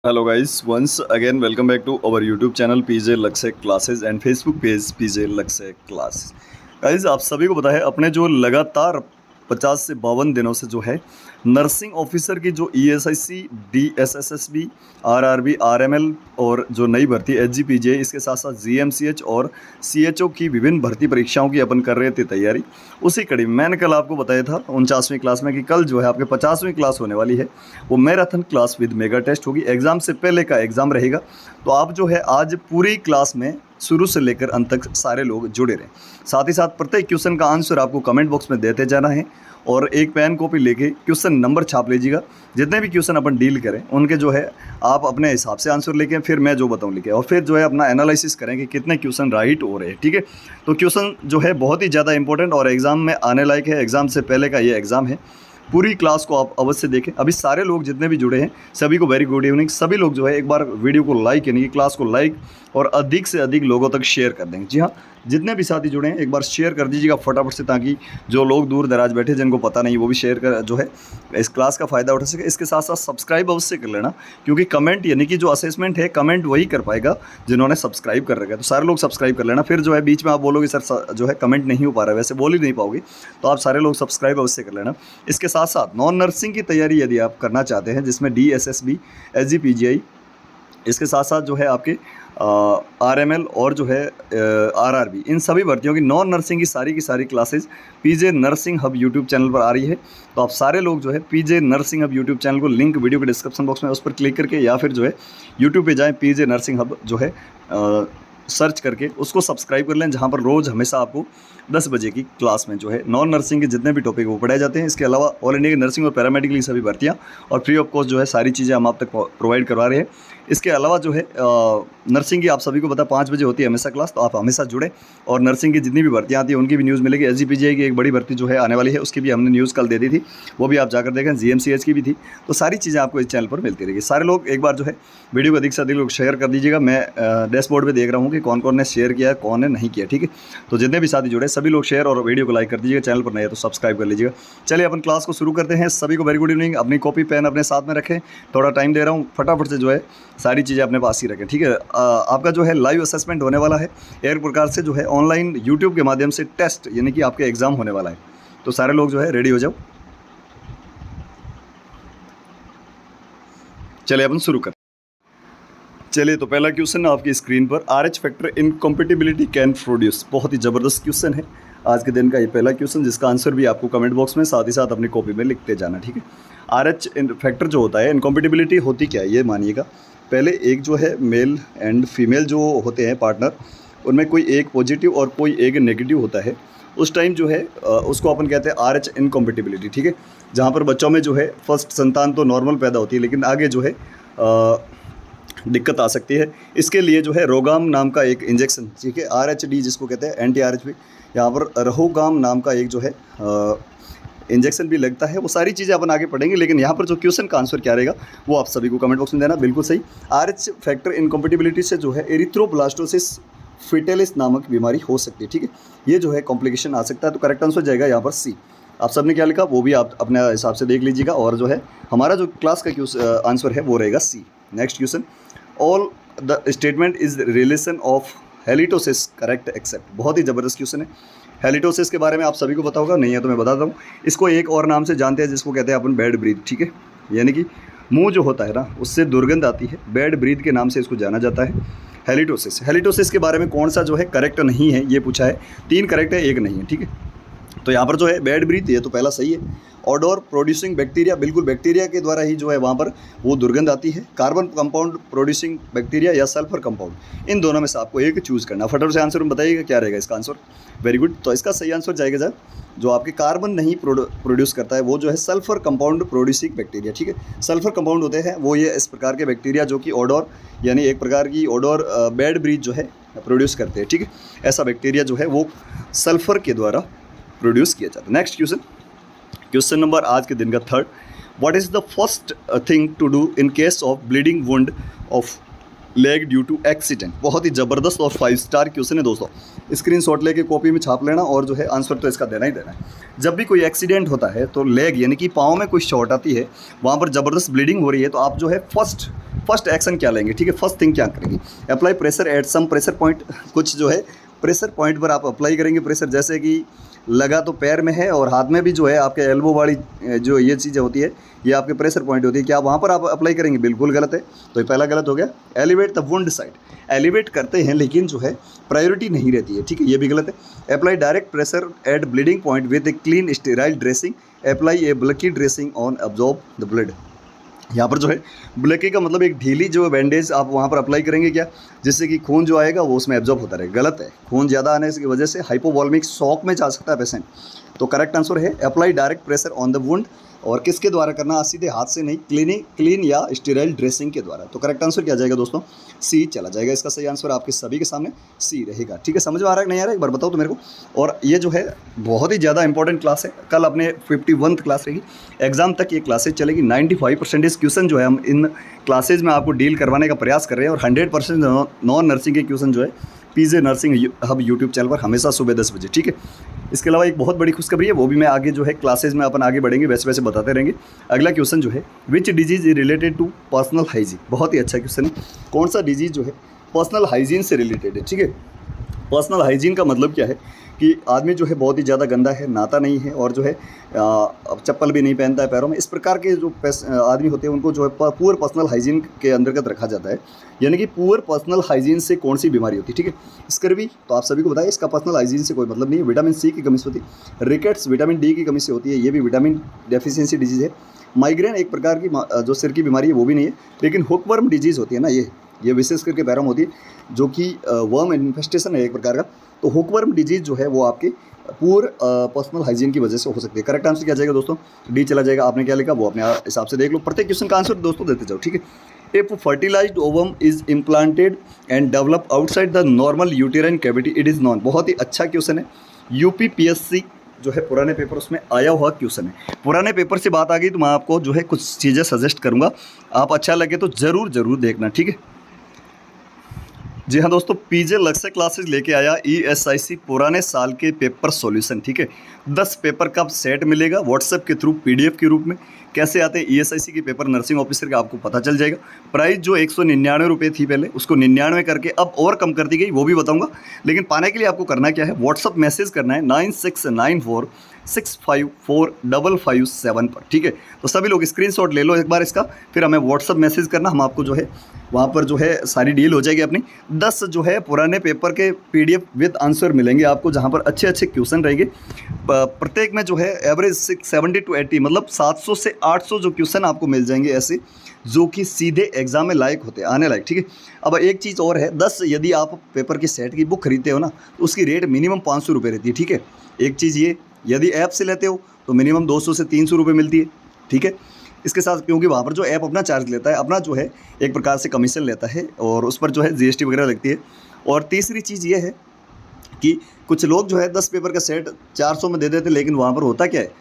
Hello guys, once again welcome back to our YouTube channel PJ Laksek Classes and Facebook page PJ Laksek Class। Guys आप सभी को पता है अपने जो लगातार 50 से 52 दिनों से जो है नर्सिंग ऑफिसर की जो ESIC DSSSB RRB RML और जो नई भर्ती HGPJ इसके साथ साथ GMCH और CHO की विभिन्न भर्ती परीक्षाओं की अपन कर रहे थे तैयारी। उसी कड़ी में मैंने कल आपको बताया था 49वीं क्लास में कि कल जो है आपके 50वीं क्लास होने वाली है, वो marathon class with mega test होगी। एग्ज़ाम से पहले का एग्ज़ाम रहेगा, तो आप जो है आज पूरी क्लास में शुरू से लेकर अंत तक सारे लोग जुड़े रहें। साथ ही साथ प्रत्येक क्वेश्चन का आंसर आपको कमेंट बॉक्स में देते जाना है और एक पेन कॉपी लेके क्वेश्चन नंबर छाप लीजिएगा। जितने भी क्वेश्चन अपन डील करें उनके जो है आप अपने हिसाब से आंसर लेके फिर मैं जो बताऊं लिखे और फिर जो है अपना एनालिसिस करें कि कितने क्वेश्चन राइट हो रहे हैं। ठीक है, तो क्वेश्चन जो है बहुत ही ज़्यादा इंपॉर्टेंट और एग्ज़ाम में आने लायक है। एग्ज़ाम से पहले का ये एग्ज़ाम है। पूरी क्लास को आप अवश्य देखें। अभी सारे लोग जितने भी जुड़े हैं सभी को वेरी गुड इवनिंग। सभी लोग जो है एक बार वीडियो को लाइक यानी कि क्लास को लाइक और अधिक से अधिक लोगों तक शेयर कर देंगे। जी हाँ, जितने भी साथी जुड़े हैं एक बार शेयर कर दीजिएगा फटाफट से, ताकि जो लोग दूर दराज बैठे जिनको पता नहीं वो भी शेयर कर जो है इस क्लास का फ़ायदा उठा सके। इसके साथ साथ सब्सक्राइब अवश्य कर लेना, क्योंकि कमेंट यानी कि जो असेसमेंट है कमेंट वही कर पाएगा जिन्होंने सब्सक्राइब कर रखा है। तो सारे लोग सब्सक्राइब कर लेना। फिर जो है बीच में आप बोलोगे सर जो है कमेंट नहीं हो पा रहा है, वैसे बोल ही नहीं पाओगे, तो आप सारे लोग सब्सक्राइब अवश्य कर लेना। इसके साथ साथ नॉन नर्सिंग की तैयारी यदि आप करना चाहते हैं जिसमें DSSB SGPGI, इसके साथ साथ जो है आपके RML और जो है RRB, इन सभी भर्तियों की नॉन नर्सिंग की सारी classes PJ nursing hub YouTube channel पर आ रही है। तो आप सारे लोग जो है PJ nursing hub YouTube channel को लिंक वीडियो के डिस्क्रिप्शन बॉक्स में उस पर क्लिक करके या फिर जो है यूट्यूब पे जाएं, PJ नर्सिंग हब जो है सर्च करके उसको सब्सक्राइब कर लें, जहाँ पर रोज़ हमेशा आपको 10 बजे की क्लास में जो है नॉन नर्सिंग के जितने भी टॉपिक वो पढ़ाए जाते हैं। इसके अलावा ऑल इंडिया की नर्सिंग और पैरामेडिकल की सभी भर्तियाँ और फ्री ऑफ कॉस्ट जो है सारी चीज़ें हम आप तक प्रोवाइड करवा रहे हैं। इसके अलावा जो है नर्सिंग की आप सभी को पता 5 बजे होती है हमेशा क्लास, तो आप हमेशा जुड़े और नर्सिंग की जितनी भी भर्तियाँ आती हैं उनकी भी न्यूज़ मिलेगी। SGPGI की एक बड़ी भर्ती जो है आने वाली है, उसकी भी हमने न्यूज़ कल दे दी थी, वो भी आप जाकर देखें। GMCH की भी थी। तो सारी चीज़ें आपको इस चैनल पर मिलती रहेगी। सारे लोग एक बार जो है वीडियो को अधिक से अधिक लोग शेयर कर दीजिएगा। मैं डैशबोर्ड पर देख रहा हूँ कि कौन कौन ने शेयर किया है, कौन ने नहीं किया। ठीक है, तो जितने भी साथी जुड़े सभी लोग शेयर और वीडियो को लाइक कर दीजिएगा। चैनल पर नए है तो सब्सक्राइब कर लीजिएगा। चलिए अपन क्लास को शुरू करते हैं। सभी को वेरी गुड इवनिंग। अपनी कॉपी पेन अपने साथ में रखें, थोड़ा टाइम दे रहा हूँ, फटाफट से जो है सारी चीज़ें अपने पास ही रखें। ठीक है, आपका जो है लाइव असेसमेंट होने वाला है, एक प्रकार से जो है ऑनलाइन यूट्यूब के माध्यम से टेस्ट यानी कि आपके एग्जाम होने वाला है। तो सारे लोग जो है रेडी हो जाओ। चलिए अपन शुरू करते। चलिए, तो पहला क्वेश्चन आपकी स्क्रीन पर, RH factor incompatibility can produce. बहुत ही ज़बरदस्त क्वेश्चन है आज के दिन का ये पहला क्वेश्चन, जिसका आंसर भी आपको कमेंट बॉक्स में साथ ही साथ अपनी कॉपी में लिखते जाना। ठीक है, RH फैक्टर जो होता है, इनकम्पेटिबिलिटी होती क्या है ये मानिएगा। पहले एक जो है मेल एंड फीमेल जो होते हैं पार्टनर, उनमें कोई एक पॉजिटिव और कोई एक नेगेटिव होता है। उस टाइम जो है उसको अपन कहते हैं RH इनकम्पेटिबिलिटी। ठीक है, जहाँ पर बच्चों में जो है फर्स्ट संतान तो नॉर्मल पैदा होती है, लेकिन आगे जो है दिक्कत आ सकती है। इसके लिए जो है रोगाम नाम का एक इंजेक्शन, ठीक है, RHD जिसको कहते हैं एंटी RH, यहाँ पर रोगाम नाम का एक जो है इंजेक्शन भी लगता है। वो सारी चीज़ें अपन आगे पढ़ेंगे, लेकिन यहाँ पर जो क्वेश्चन का आंसर क्या रहेगा वो आप सभी को कमेंट बॉक्स में देना। बिल्कुल सही, RH फैक्टर इनकम्पेटिबिलिटी से जो है एरिथ्रोब्लास्टोसिस फिटेलिस नामक बीमारी हो सकती है। ठीक है, ये जो है कॉम्प्लिकेशन आ सकता है। तो करेक्ट आंसर जाएगा यहाँ पर C। आप सबने क्या लिखा वो भी आप अपने हिसाब से देख लीजिएगा, और जो है हमारा जो क्लास का आंसर है वो रहेगा C। Next question, all the statement is relation of halitosis correct except. बहुत ही ज़बरदस्त क्वेश्चन है। हेलिटोसिस के बारे में आप सभी को पता होगा, नहीं है तो मैं बताता हूँ। इसको एक और नाम से जानते हैं जिसको कहते हैं अपन बैड ब्रीथ। ठीक है, यानी कि मुंह जो होता है ना उससे दुर्गंध आती है, बैड ब्रीथ के नाम से इसको जाना जाता है। हेलिटोसिस, हेलिटोसिस के बारे में कौन सा जो है करेक्ट नहीं है ये पूछा है। 3 करेक्ट है, 1 नहीं है। ठीक है, तो यहाँ पर जो है बैड ब्रीथ ये तो पहला सही है। ऑडोर प्रोड्यूसिंग बैक्टीरिया, बिल्कुल बैक्टीरिया के द्वारा ही जो है वहाँ पर वो दुर्गंध आती है। कार्बन कंपाउंड प्रोड्यूसिंग बैक्टीरिया या सल्फर कंपाउंड, इन दोनों में से आपको एक चूज़ करना। फटाफट से आंसर में बताइएगा क्या रहेगा इसका आंसर। वेरी गुड, तो इसका सही आंसर जाएगा जो आपके कार्बन नहीं प्रोड्यूस करता है वो जो है सल्फर कंपाउंड प्रोड्यूसिंग बैक्टीरिया। ठीक है, सल्फर कंपाउंड होते हैं वो ये इस प्रकार के बैक्टीरिया जो कि ऑडोर यानी एक प्रकार की ऑडोर बैड ब्रीथ जो है प्रोड्यूस करते हैं। ठीक है, ऐसा बैक्टीरिया जो है वो सल्फर के द्वारा प्रोड्यूस किया जाता है। नेक्स्ट क्वेश्चन, क्वेश्चन नंबर आज के दिन का 3rd, what is the first thing to do in case of bleeding wound of leg due to accident. बहुत ही ज़बरदस्त और 5 स्टार क्वेश्चन है दोस्तों। स्क्रीनशॉट लेके कॉपी में छाप लेना और जो है आंसर तो इसका देना ही देना है। जब भी कोई एक्सीडेंट होता है तो लेग यानी कि पाँव में कोई चोट आती है, वहाँ पर ज़बरदस्त ब्लीडिंग हो रही है, तो आप जो है फर्स्ट एक्शन क्या लेंगे, ठीक है, फर्स्ट थिंग क्या करेंगे, apply pressure at some pressure point, कुछ जो है प्रेशर पॉइंट पर आप अप्लाई करेंगे प्रेशर, जैसे कि लगा तो पैर में है और हाथ में भी जो है आपके एल्बो वाली जो ये चीज़ें होती है ये आपके प्रेशर पॉइंट होती है, क्या वहाँ पर आप अप्लाई करेंगे, बिल्कुल गलत है। तो ये पहला गलत हो गया। Elevate the wound side, elevate करते हैं लेकिन जो है प्रायोरिटी नहीं रहती है, ठीक है, ये भी गलत है। Apply direct pressure at bleeding point with a clean sterile dressing, apply a bulky dressing on absorb the blood. यहाँ पर जो है ब्लकी का मतलब एक ढीली जो बैंडेज आप वहाँ पर अप्लाई करेंगे क्या, जिससे कि खून जो आएगा वो उसमें एब्जॉर्ब होता रहे, गलत है। खून ज़्यादा आने की वजह से हाइपोवॉल्मिक शॉक में जा सकता है पेशेंट। तो करेक्ट आंसर है apply direct pressure on the wound, और किसके द्वारा करना, सीधे हाथ से नहीं, क्लीन या स्टेराइल ड्रेसिंग के द्वारा। तो करेक्ट आंसर क्या जाएगा दोस्तों, सी चला जाएगा। इसका सही आंसर आपके सभी के सामने सी रहेगा, ठीक है। समझ में आ रहा है नहीं आ रहा है, एक बार बताओ तो मेरे को। और ये जो है बहुत ही ज़्यादा इंपॉर्टेंट क्लास है, कल अपने 51वीं क्लास रहेगी, एग्जाम तक ये क्लासेज चलेगी। 95% क्वेश्चन जो है हम इन क्लासेज में आपको डील करवाने का प्रयास कर रहे हैं, और 100% नॉन नर्सिंग के क्वेश्चन जो है पीजे नर्सिंग हब यूट्यूब चैनल पर हमेशा सुबह 10 बजे, ठीक है। इसके अलावा एक बहुत बड़ी खुशखबरी है, वो भी मैं आगे जो है क्लासेज में अपन आगे बढ़ेंगे वैसे वैसे बताते रहेंगे। अगला क्वेश्चन जो है which disease is related to personal hygiene, बहुत ही अच्छा क्वेश्चन है। कौन सा डिजीज जो है पर्सनल हाइजीन से रिलेटेड है, ठीक है। पर्सनल हाइजीन का मतलब क्या है कि आदमी जो है बहुत ही ज़्यादा गंदा है, नहाता नहीं है, और जो है चप्पल भी नहीं पहनता है पैरों में, इस प्रकार के जो आदमी होते हैं उनको जो है पुअर पर्सनल हाइजीन के अंतर्गत रखा जाता है। यानी कि पुअर पर्सनल हाइजीन से कौन सी बीमारी होती है, ठीक है। स्कर्वी तो आप सभी को बताया, इसका पर्सनल हाइजीन से कोई मतलब नहीं है। विटामिन सी की कमी से होती है। रिकेट्स विटामिन डी की कमी से होती है, ये भी विटामिन डेफिशिएंसी डिजीज़ है। माइग्रेन एक प्रकार की जो सिर की बीमारी है वो भी नहीं है, लेकिन हुकवर्म डिजीज़ होती है ना, ये विशेष करके पैरों में होती है, जो कि वर्म इन्फेस्टेशन है एक प्रकार का। तो हुकवर्म डिजीज़ जो है वो आपके पुअर पर्सनल हाइजीन की वजह से हो सकती है। करेक्ट आंसर क्या जाएगा दोस्तों, डी चला जाएगा। आपने क्या लिखा वो अपने हिसाब से देख लो, प्रत्येक क्वेश्चन का आंसर दोस्तों देते जाओ, ठीक है। If fertilised ovum is implanted and develop outside the normal uterine cavity it is known, बहुत ही अच्छा क्वेश्चन है। यूपीपीएससी जो है पुराने पेपर उसमें आया हुआ क्वेश्चन है। पुराने पेपर से बात आ गई तो मैं आपको जो है कुछ चीज़ें सजेस्ट करूँगा, आप अच्छा लगे तो ज़रूर देखना, ठीक है। जी हाँ दोस्तों, पीजे लक्ष्य क्लासेस लेके आया ESIC पुराने साल के पेपर सॉल्यूशन, ठीक है। 10 पेपर का सेट मिलेगा व्हाट्सएप के थ्रू PDF के रूप में। कैसे आते हैं ESIC के पेपर नर्सिंग ऑफिसर का आपको पता चल जाएगा। प्राइस जो 199 रुपये थी पहले, उसको 99 करके अब और कम कर दी गई, वो भी बताऊंगा। लेकिन पाने के लिए आपको करना क्या है, व्हाट्सअप मैसेज करना है 9694654557 पर, ठीक है। तो सभी लोग स्क्रीनशॉट ले लो एक बार इसका, फिर हमें व्हाट्सअप मैसेज करना, हम आपको जो है वहाँ पर जो है सारी डील हो जाएगी अपनी। 10 जो है पुराने पेपर के PDF विद आंसर मिलेंगे आपको, जहाँ पर अच्छे क्वेश्चन रहेंगे। प्रत्येक में जो है एवरेज 70 to 80 मतलब 700 से 800 जो क्वेश्चन आपको मिल जाएंगे ऐसे, जो कि सीधे एग्जाम में लायक होते हैं, आने लायक, ठीक है। अब एक चीज़ और है, 10 यदि आप पेपर की सेट की बुक खरीदते हो ना, तो उसकी रेट मिनिमम 500 रुपये रहती है, ठीक है। एक चीज़ ये, यदि ऐप से लेते हो तो मिनिमम 200 से 300 रुपये मिलती है, ठीक है। इसके साथ क्योंकि वहाँ पर जो ऐप अपना चार्ज लेता है, अपना जो है एक प्रकार से कमीशन लेता है, और उस पर जो है GST वगैरह लगती है। और तीसरी चीज़ ये है कि कुछ लोग जो है 10 पेपर का सेट 400 में दे देते, लेकिन वहाँ पर होता क्या है,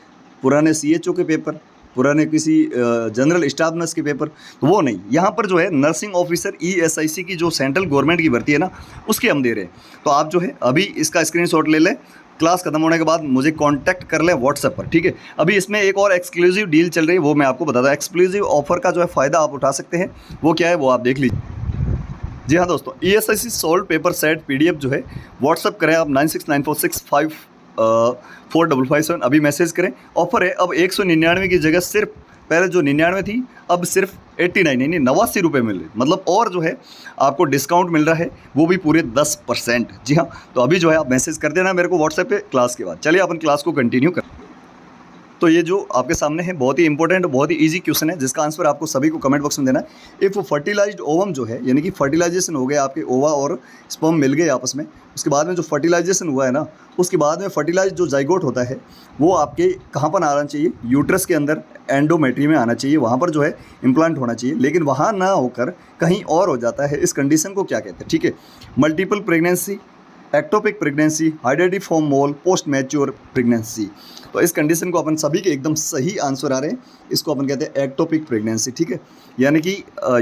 पुराने CHO के पेपर, पुराने किसी जनरल स्टाफ नर्स के पेपर, तो वो नहीं। यहाँ पर जो है नर्सिंग ऑफिसर ESIC की जो सेंट्रल गवर्नमेंट की भर्ती है ना, उसकी हम दे रहे हैं। तो आप जो है अभी इसका स्क्रीनशॉट ले लें, क्लास खत्म होने के बाद मुझे कांटेक्ट कर लें व्हाट्सएप पर, ठीक है। अभी इसमें एक और एक्सक्लूसिव डील चल रही है, वो मैं आपको बताता हूँ। एक्सक्लूसिव ऑफर का जो है फ़ायदा आप उठा सकते हैं, वो क्या है वो आप देख लीजिए। जी हाँ दोस्तों, ESIC solved paper set PDF जो है व्हाट्सअप करें आप 9694654557, अभी मैसेज करें। ऑफर है अब 199 की जगह सिर्फ, पहले जो 99 थी अब सिर्फ 89 नहीं 89 रुपये मिल रही, मतलब और जो है आपको डिस्काउंट मिल रहा है, वो भी पूरे 10%। जी हाँ, तो अभी जो है आप मैसेज कर देना मेरे को व्हाट्सएप पे क्लास के बाद। चलिए अपन क्लास को कंटिन्यू कर। तो ये जो आपके सामने है बहुत ही इंपॉर्टेंट, बहुत ही इजी क्वेश्चन है, जिसका आंसर आपको सभी को कमेंट बॉक्स में देना है। इफ़ फर्टिलाइज्ड ओवम जो है, यानी कि फर्टिलाइजेशन हो गया, आपके ओवा और स्पर्म मिल गए आपस में, उसके बाद में जो फर्टिलाइजेशन हुआ है ना, उसके बाद में फर्टिलाइज जो जाइगोट होता है वो आपके कहाँ पर आना चाहिए, यूट्रस के अंदर एंडोमेट्री में आना चाहिए, वहाँ पर जो है इम्प्लांट होना चाहिए। लेकिन वहाँ ना होकर कहीं और हो जाता है, इस कंडीशन को क्या कहते हैं, ठीक है। Multiple pregnancy, ectopic pregnancy, hydatidiform mole, post mature pregnancy. तो इस कंडीशन को अपन सभी के एकदम सही आंसर आ रहे हैं, इसको अपन कहते हैं एक्टोपिक प्रेगनेंसी, ठीक है। यानी कि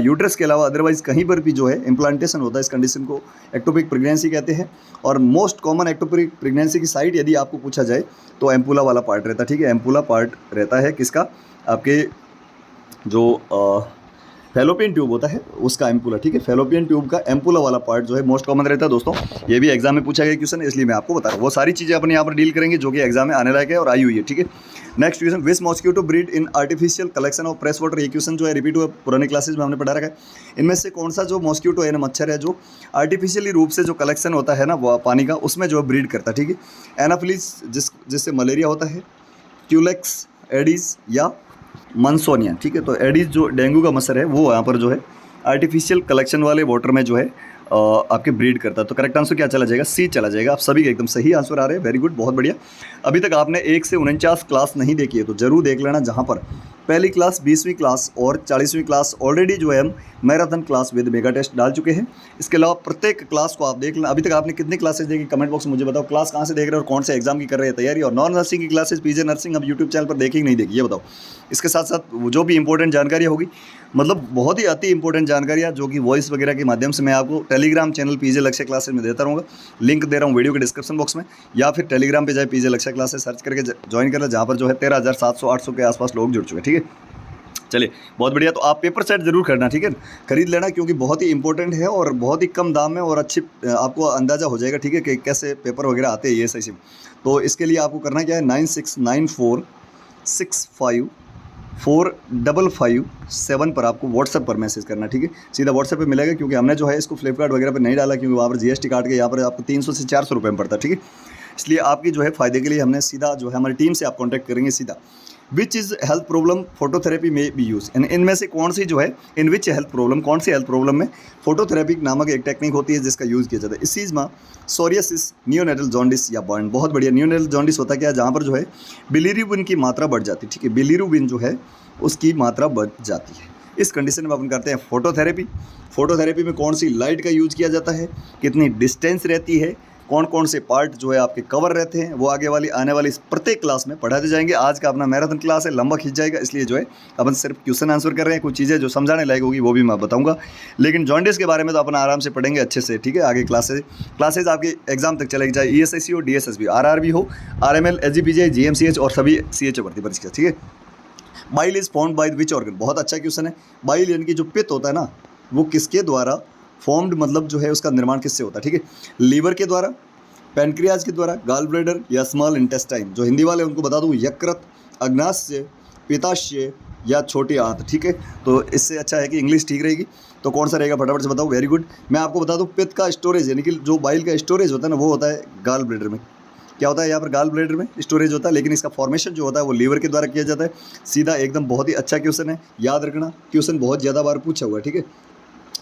यूट्रस के अलावा अदरवाइज कहीं पर भी जो है इम्प्लांटेशन होता है, इस कंडीशन को एक्टोपिक प्रेगनेंसी कहते हैं। और मोस्ट कॉमन एक्टोपिक प्रेगनेंसी की साइट यदि आपको पूछा जाए तो एम्पुला वाला पार्ट रहता है, ठीक है। एम्पुला पार्ट रहता है किसका, आपके जो फैलोपियन ट्यूब होता है उसका एम्पुला, ठीक है। फैलोपियन ट्यूब का एम्पुला वाला पार्ट जो है मोस्ट कॉमन रहता है दोस्तों। ये भी एग्जाम में पूछा गया क्वेश्चन है, इसलिए मैं आपको बता रहा हूँ। वो सारी चीज़ें अपन यहाँ पर डील करेंगे जो कि एग्जाम में आने लायक है और आई हुई है, ठीक है। Next question, which mosquito breed in artificial collection of fresh water. ये क्वेश्चन जो है रिपीट हुआ, पुराने क्लासेज में हमने पढ़ा रखा है। इनमें से कौन सा जो मॉस्किटो है ना, मच्छर है जो आर्टिफिशियली रूप से जो कलेक्शन होता है ना वो पानी का, उसमें जो ब्रीड करता है, ठीक है। एनाफिलिस जिससे मलेरिया होता है, क्यूलेक्स, एडिस या मंसोनिया, ठीक है। तो एडिस जो डेंगू का मच्छर है वो यहाँ पर जो है आर्टिफिशियल कलेक्शन वाले वाटर में जो है आपके ब्रीड करता है। तो करेक्ट आंसर क्या चला जाएगा, सी चला जाएगा। आप सभी के एकदम सही आंसर आ रहे हैं, वेरी गुड, बहुत बढ़िया। अभी तक आपने 1 से 49 क्लास नहीं देखी है तो जरूर देख लेना, जहाँ पर पहली क्लास, 20वीं क्लास और 40वीं क्लास ऑलरेडी जो है हम marathon class with mega test डाल चुके हैं। इसके अलावा प्रत्येक क्लास को आप देख लेना। अभी तक आपने कितनी क्लासेस देखी, कमेंट बॉक्स में मुझे बताओ। क्लास कहाँ से देख रहे हो और कौन से एग्जाम की कर रहे हैं तैयारी, और नॉन नर्सिंग की क्लासेस पीजे नर्सिंग हम यूट्यूब चैनल पर देखी कि नहीं देखी, ये बताओ। इसके साथ साथ जो भी इंपॉर्टेंट जानकारी होगी, मतलब बहुत ही अति इंपॉर्टेंट जानकारियाँ जो कि वॉइस वगैरह के माध्यम से मैं आपको टेलीग्राम चैनल पीजे लक्ष्य क्लासेस में देता रहूँगा। लिंक दे रहा हूँ वीडियो के डिस्क्रिप्शन बॉक्स में, या फिर टेलीग्राम पे जाए पीजे लक्ष्य क्लासेस सर्च करके ज्वाइन कर ले, जहाँ पर जो है 13,700-800 के आसपास लोग जुड़ चुके हैं, ठीक है। चलिए बहुत बढ़िया। तो आप पेपर सेट जरूर करना, ठीक है, खरीद लेना, क्योंकि बहुत ही इंपॉर्टेंट है और बहुत ही कम दाम में और अच्छी आपको अंदाज़ा हो जाएगा, ठीक है, कि कैसे पेपर वगैरह आते हैं ये सही से। तो इसके लिए आपको करना क्या है, 9694655557 पर आपको व्हाट्सएप पर मैसेज करना, ठीक है। सीधा व्हाट्सएप पे मिलेगा, क्योंकि हमने जो है इसको फ्लिपकार्ट वगैरह पर नहीं डाला, क्योंकि वहाँ पर GST काट के यहाँ पर आपको 300 से 400 रुपये में पड़ता है, ठीक है। इसलिए आपकी जो है फ़ायदे के लिए हमने सीधा जो है हमारी टीम से आप कॉन्टैक्ट करेंगे सीधा। Which is health problem phototherapy में बी यूज़, इनमें से कौन सी जो है, इन विच हेल्थ प्रॉब्लम, कौन सी हेल्थ प्रॉब्लम में फोटोथेरेपी नामक एक टेक्निक होती है जिसका यूज़ किया जाता है। इस चीज़ में सोरियासिस, नियोनेटल जॉन्डिस या बर्न। बहुत बढ़िया। नियोनेटल जॉन्डिस होता क्या है, जहाँ पर जो है बिलीरुबिन की मात्रा बढ़ जाती है, ठीक है, बिलीरुबिन जो है उसकी मात्रा बढ़ जाती है। इस कंडीशन में अपन करते हैं फोटोथेरेपी। फोटोथेरेपी में कौन सी लाइट का यूज़ किया जाता है, कितनी डिस्टेंस रहती है, कौन कौन से पार्ट जो है आपके कवर रहते हैं, वो आगे वाली आने वाली प्रत्येक क्लास में पढ़ाते जाएंगे। आज का अपना मैराथन क्लास है, लंबा खींच जाएगा, इसलिए जो है अपन सिर्फ क्वेश्चन आंसर कर रहे हैं। कुछ चीज़ें जो समझाने लायक होगी वो भी मैं बताऊंगा, लेकिन जॉन्डिस के बारे में तो अपन आराम से पढ़ेंगे अच्छे से, ठीक है। आगे क्लासेज आपके एग्जाम तक चलेगी, चाहे ESIC हो, DSSB, RRB हो, RML, SGPJ, GMCH और सभी CHO भर्ती परीक्षा, ठीक है। Bile is found by which organ. बहुत अच्छा क्वेश्चन है। बाइल यानी कि जो पित्त होता है ना, वो किसके द्वारा फॉर्म्ड, मतलब जो है उसका निर्माण किससे होता है, ठीक है। लीवर के द्वारा, पैनक्रियाज के द्वारा, गाल ब्लैडर या स्मॉल इंटेस्टाइन। जो हिंदी वाले उनको बता दूँ, यकृत, अग्नाशय, पित्ताशय या छोटी आंत, ठीक है। तो इससे अच्छा है कि इंग्लिश ठीक रहेगी। तो कौन सा रहेगा, फटाफट से बताओ। Very good. मैं आपको बता दूँ, पित्त का स्टोरेज यानी कि जो बाइल का स्टोरेज होता है ना, वो होता है गाल ब्लैडर में। क्या होता है यहाँ पर, गाल ब्लैडर में स्टोरेज होता है, लेकिन इसका फॉर्मेशन जो होता है वो लीवर के द्वारा किया जाता है। सीधा एकदम बहुत ही अच्छा क्वेश्चन है, याद रखना। क्वेश्चन बहुत ज़्यादा बार पूछा हुआ है, ठीक है।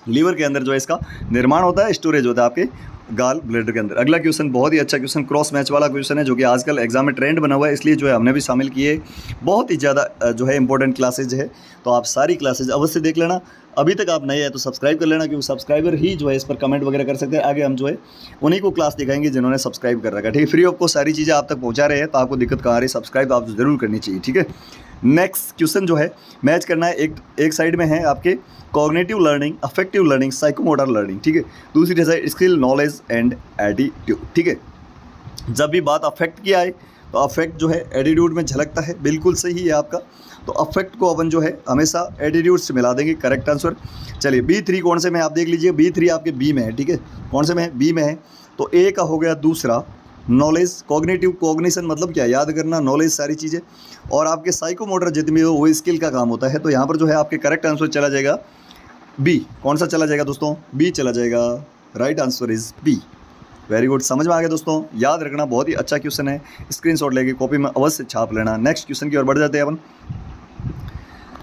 लीवर के अंदर जो है इसका निर्माण होता है, स्टोरेज होता है आपके गाल ब्लैडर के अंदर। अगला क्वेश्चन बहुत ही अच्छा क्वेश्चन, क्रॉस मैच वाला क्वेश्चन है, जो कि आजकल एग्जाम में ट्रेंड बना हुआ है, इसलिए जो है हमने भी शामिल किए। बहुत ही ज़्यादा जो है इंपॉर्टेंट क्लासेज है, तो आप सारी क्लासेज अवश्य देख लेना। अभी तक आप नए हैं तो सब्सक्राइब कर लेना, क्योंकि सब्सक्राइबर ही जो है इस पर कमेंट वगैरह कर सकते हैं। आगे हम जो है उन्हीं को क्लास दिखाएंगे जिन्होंने सब्सक्राइब कर रखा है, ठीक है। फ्री ऑफ कॉस्ट सारी चीज़ें आप तक पहुँचा रहे हैं, तो आपको दिक्कत कहाँ आ रही है, सब्सक्राइब आप जरूर करनी चाहिए, ठीक है। नेक्स्ट क्वेश्चन जो है मैच करना है, एक साइड में है आपके cognitive learning, affective learning, psychomotor learning, ठीक है। दूसरी side skill, knowledge and attitude, ठीक है। जब भी बात अफेक्ट की आए तो अफेक्ट जो है एटीट्यूड में झलकता है, बिल्कुल सही है आपका। तो अफेक्ट को अपन जो है हमेशा एटीट्यूड से मिला देंगे, करेक्ट आंसर। चलिए B3 कौन से में आप देख लीजिए, B3 आपके बी में है, ठीक है। कौन से में है, बी में है। तो ए का हो गया दूसरा नॉलेज, कॉग्निटिव, कॉग्निशन मतलब क्या, याद करना, नॉलेज सारी चीज़ें। और आपके साइकोमोटर जितनी हो वो स्किल का काम होता है। तो यहाँ पर जो है आपके करेक्ट आंसर चला जाएगा बी। कौन सा चला जाएगा दोस्तों, बी चला जाएगा। Right answer is B. Very good, समझ में आ गया दोस्तों, याद रखना, बहुत ही अच्छा क्वेश्चन है। स्क्रीनशॉट लेके कॉपी में अवश्य छाप लेना। नेक्स्ट क्वेश्चन की ओर बढ़ जाते हैं अपन।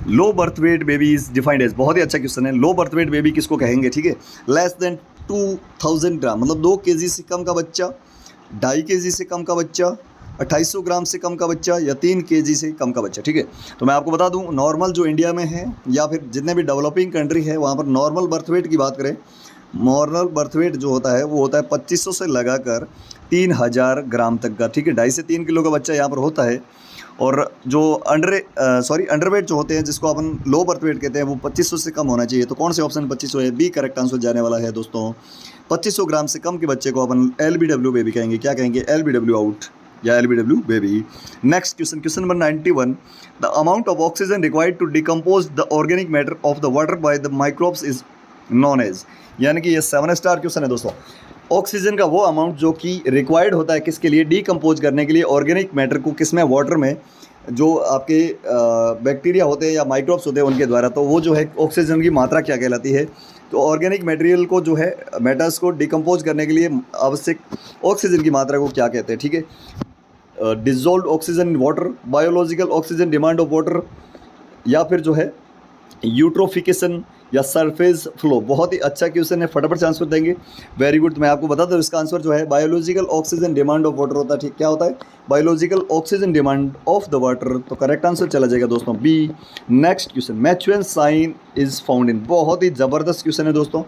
Low birth weight baby is defined as, बहुत ही अच्छा क्वेश्चन है। लो बर्थ वेट बेबी किसको कहेंगे, ठीक है। लेस देन 2000 ग्राम, मतलब 2 kg से कम का बच्चा, 2.5 kg से कम का बच्चा, 2800 ग्राम से कम का बच्चा, या 3 kg से कम का बच्चा, ठीक है। तो मैं आपको बता दूं, नॉर्मल जो इंडिया में है या फिर जितने भी डेवलपिंग कंट्री है वहाँ पर नॉर्मल बर्थ वेट की बात करें, नॉर्मल बर्थ वेट जो होता है वो होता है 2500 से लगाकर 3000 ग्राम तक का, ठीक है। 2.5 से 3 किलो का बच्चा यहाँ पर होता है। और जो अंडरवेट जो होते हैं, जिसको अपन लो बर्थ वेट कहते हैं, वो 2500 से कम होना चाहिए। तो कौन से ऑप्शन 2500 है, बी करेक्ट आंसर जाने वाला है दोस्तों। 2500 ग्राम से कम के बच्चे को अपन LBW बेबी कहेंगे। क्या कहेंगे, LBW आउट, या LBW baby. Next question, question number 91, the amount of oxygen required to decompose the organic matter of the water by the microbes is known as, यानी कि ये 7 स्टार क्वेश्चन है दोस्तों। Oxygen का वो अमाउंट जो कि रिक्वायर्ड होता है किसके लिए, डिकम्पोज करने के लिए ऑर्गेनिक मैटर को, किसमें, वाटर में, जो आपके बैक्टीरिया होते हैं या माइक्रोब्स होते हैं उनके द्वारा, तो वो जो है ऑक्सीजन की मात्रा क्या कहलाती है। तो ऑर्गेनिक मटेरियल को जो है मैटर्स को डिकम्पोज करने के लिए आवश्यक ऑक्सीजन की मात्रा को क्या कहते हैं, ठीक है। Dissolve oxygen in water, biological oxygen demand of water, या फिर जो है यूट्रोफिकेशन या सरफेस फ्लो। बहुत ही अच्छा क्वेश्चन है, फटाफट से आंसर देंगे। Very good. तो मैं आपको बता दूं इसका आंसर जो है biological oxygen demand of water होता है, ठीक। क्या होता है, biological oxygen demand of the water. तो करेक्ट आंसर चला जाएगा दोस्तों B. Next question, Macewen sign is found in, बहुत ही ज़बरदस्त क्वेश्चन है दोस्तों।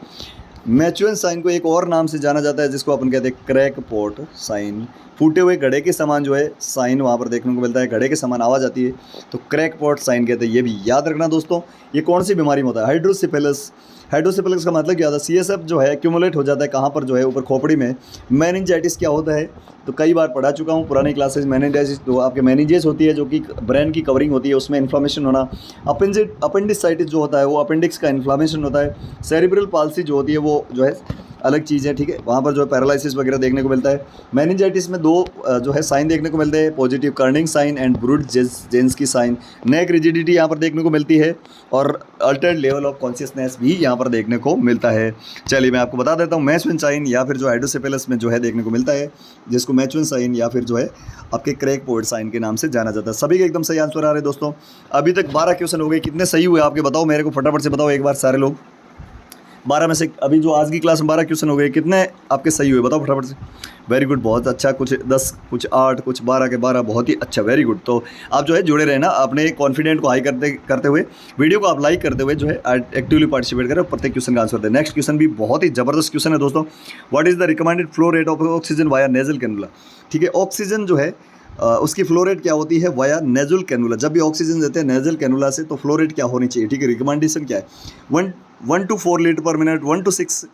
मैचुएन साइन को एक और नाम से जाना जाता है जिसको अपन कहते हैं क्रैक पॉट साइन। फूटे हुए घड़े के समान जो है साइन वहाँ पर देखने को मिलता है, घड़े के समान आवाज़ आती है, तो क्रैक पॉट साइन कहते हैं। ये भी याद रखना दोस्तों। ये कौन सी बीमारी में होता है, हाइड्रोसिफिलिस। हाइड्रोसिफिलिस का मतलब क्या होता है, CSF जो है एक्यूमुलेट हो जाता है कहाँ पर, जो है ऊपर खोपड़ी में। मेनिंजाइटिस क्या होता है, तो कई बार पढ़ा चुका हूँ पुरानी क्लासेज। मेनिंजाइटिस तो आपके मेनिंजेस होती है जो कि ब्रेन की कवरिंग होती है, उसमें इन्फ्लामेशन होना। अपेंडिसाइटिस जो होता है वो अपेंडिक्स का इन्फ्लामेशन होता है। सेरिब्रल पाल्सी जो होती है वो जो है अलग चीज़ है, ठीक है, वहाँ पर जो है पैरालिसिस वगैरह देखने को मिलता है। मेनिंजाइटिस में दो जो है साइन देखने को मिलते हैं, positive Kernig sign and Brudzinski की साइन। नेक रिजिडिटी यहाँ पर देखने को मिलती है और अल्टर्ड लेवल ऑफ कॉन्शियसनेस भी यहाँ पर देखने को मिलता है। चलिए मैं आपको बता देता हूँ, मैचुएन साइन या फिर जो हाइड्रोसिफिलिस में जो है देखने को मिलता है, जिसको मैचुएन साइन या फिर जो है आपके क्रैक पॉट साइन के नाम से जाना जाता है। सभी के एकदम सही आंसर आ रहे हैं दोस्तों। अभी तक 12 क्वेश्चन हो गए, कितने सही हुए आपके बताओ मेरे को, फटाफट से बताओ एक बार सारे लोग। 12 में से अभी जो आज की क्लास में 12 क्वेश्चन हो गए, कितने आपके सही हुए बताओ फटाफट से। वेरी गुड, बहुत अच्छा। कुछ 10, कुछ 8, कुछ 12 के 12, बहुत ही अच्छा, वेरी गुड। तो आप जो है जुड़े रहना, अपने कॉन्फिडेंट को हाई करते हुए, वीडियो को आप लाइक करते हुए जो है एक्टिवली पार्टिसिपेट करें, प्रत्येक क्वेश्चन का आंसर दें। नेक्स्ट क्वेश्चन भी बहुत ही जबरदस्त क्वेश्चन है दोस्तों। What is the recommended flow rate of oxygen via nasal cannula, ठीक है। ऑक्सीजन जो है उसकी फ्लो रेट क्या होती है वाया नेजल कैनुला। जब भी ऑक्सीजन देते हैं नेजल कैनुला से तो फ्लो रेट क्या होनी चाहिए, ठीक है। रिकमेंडेशन क्या है, 1 to 4 लीटर पर मिनट, 1 to 6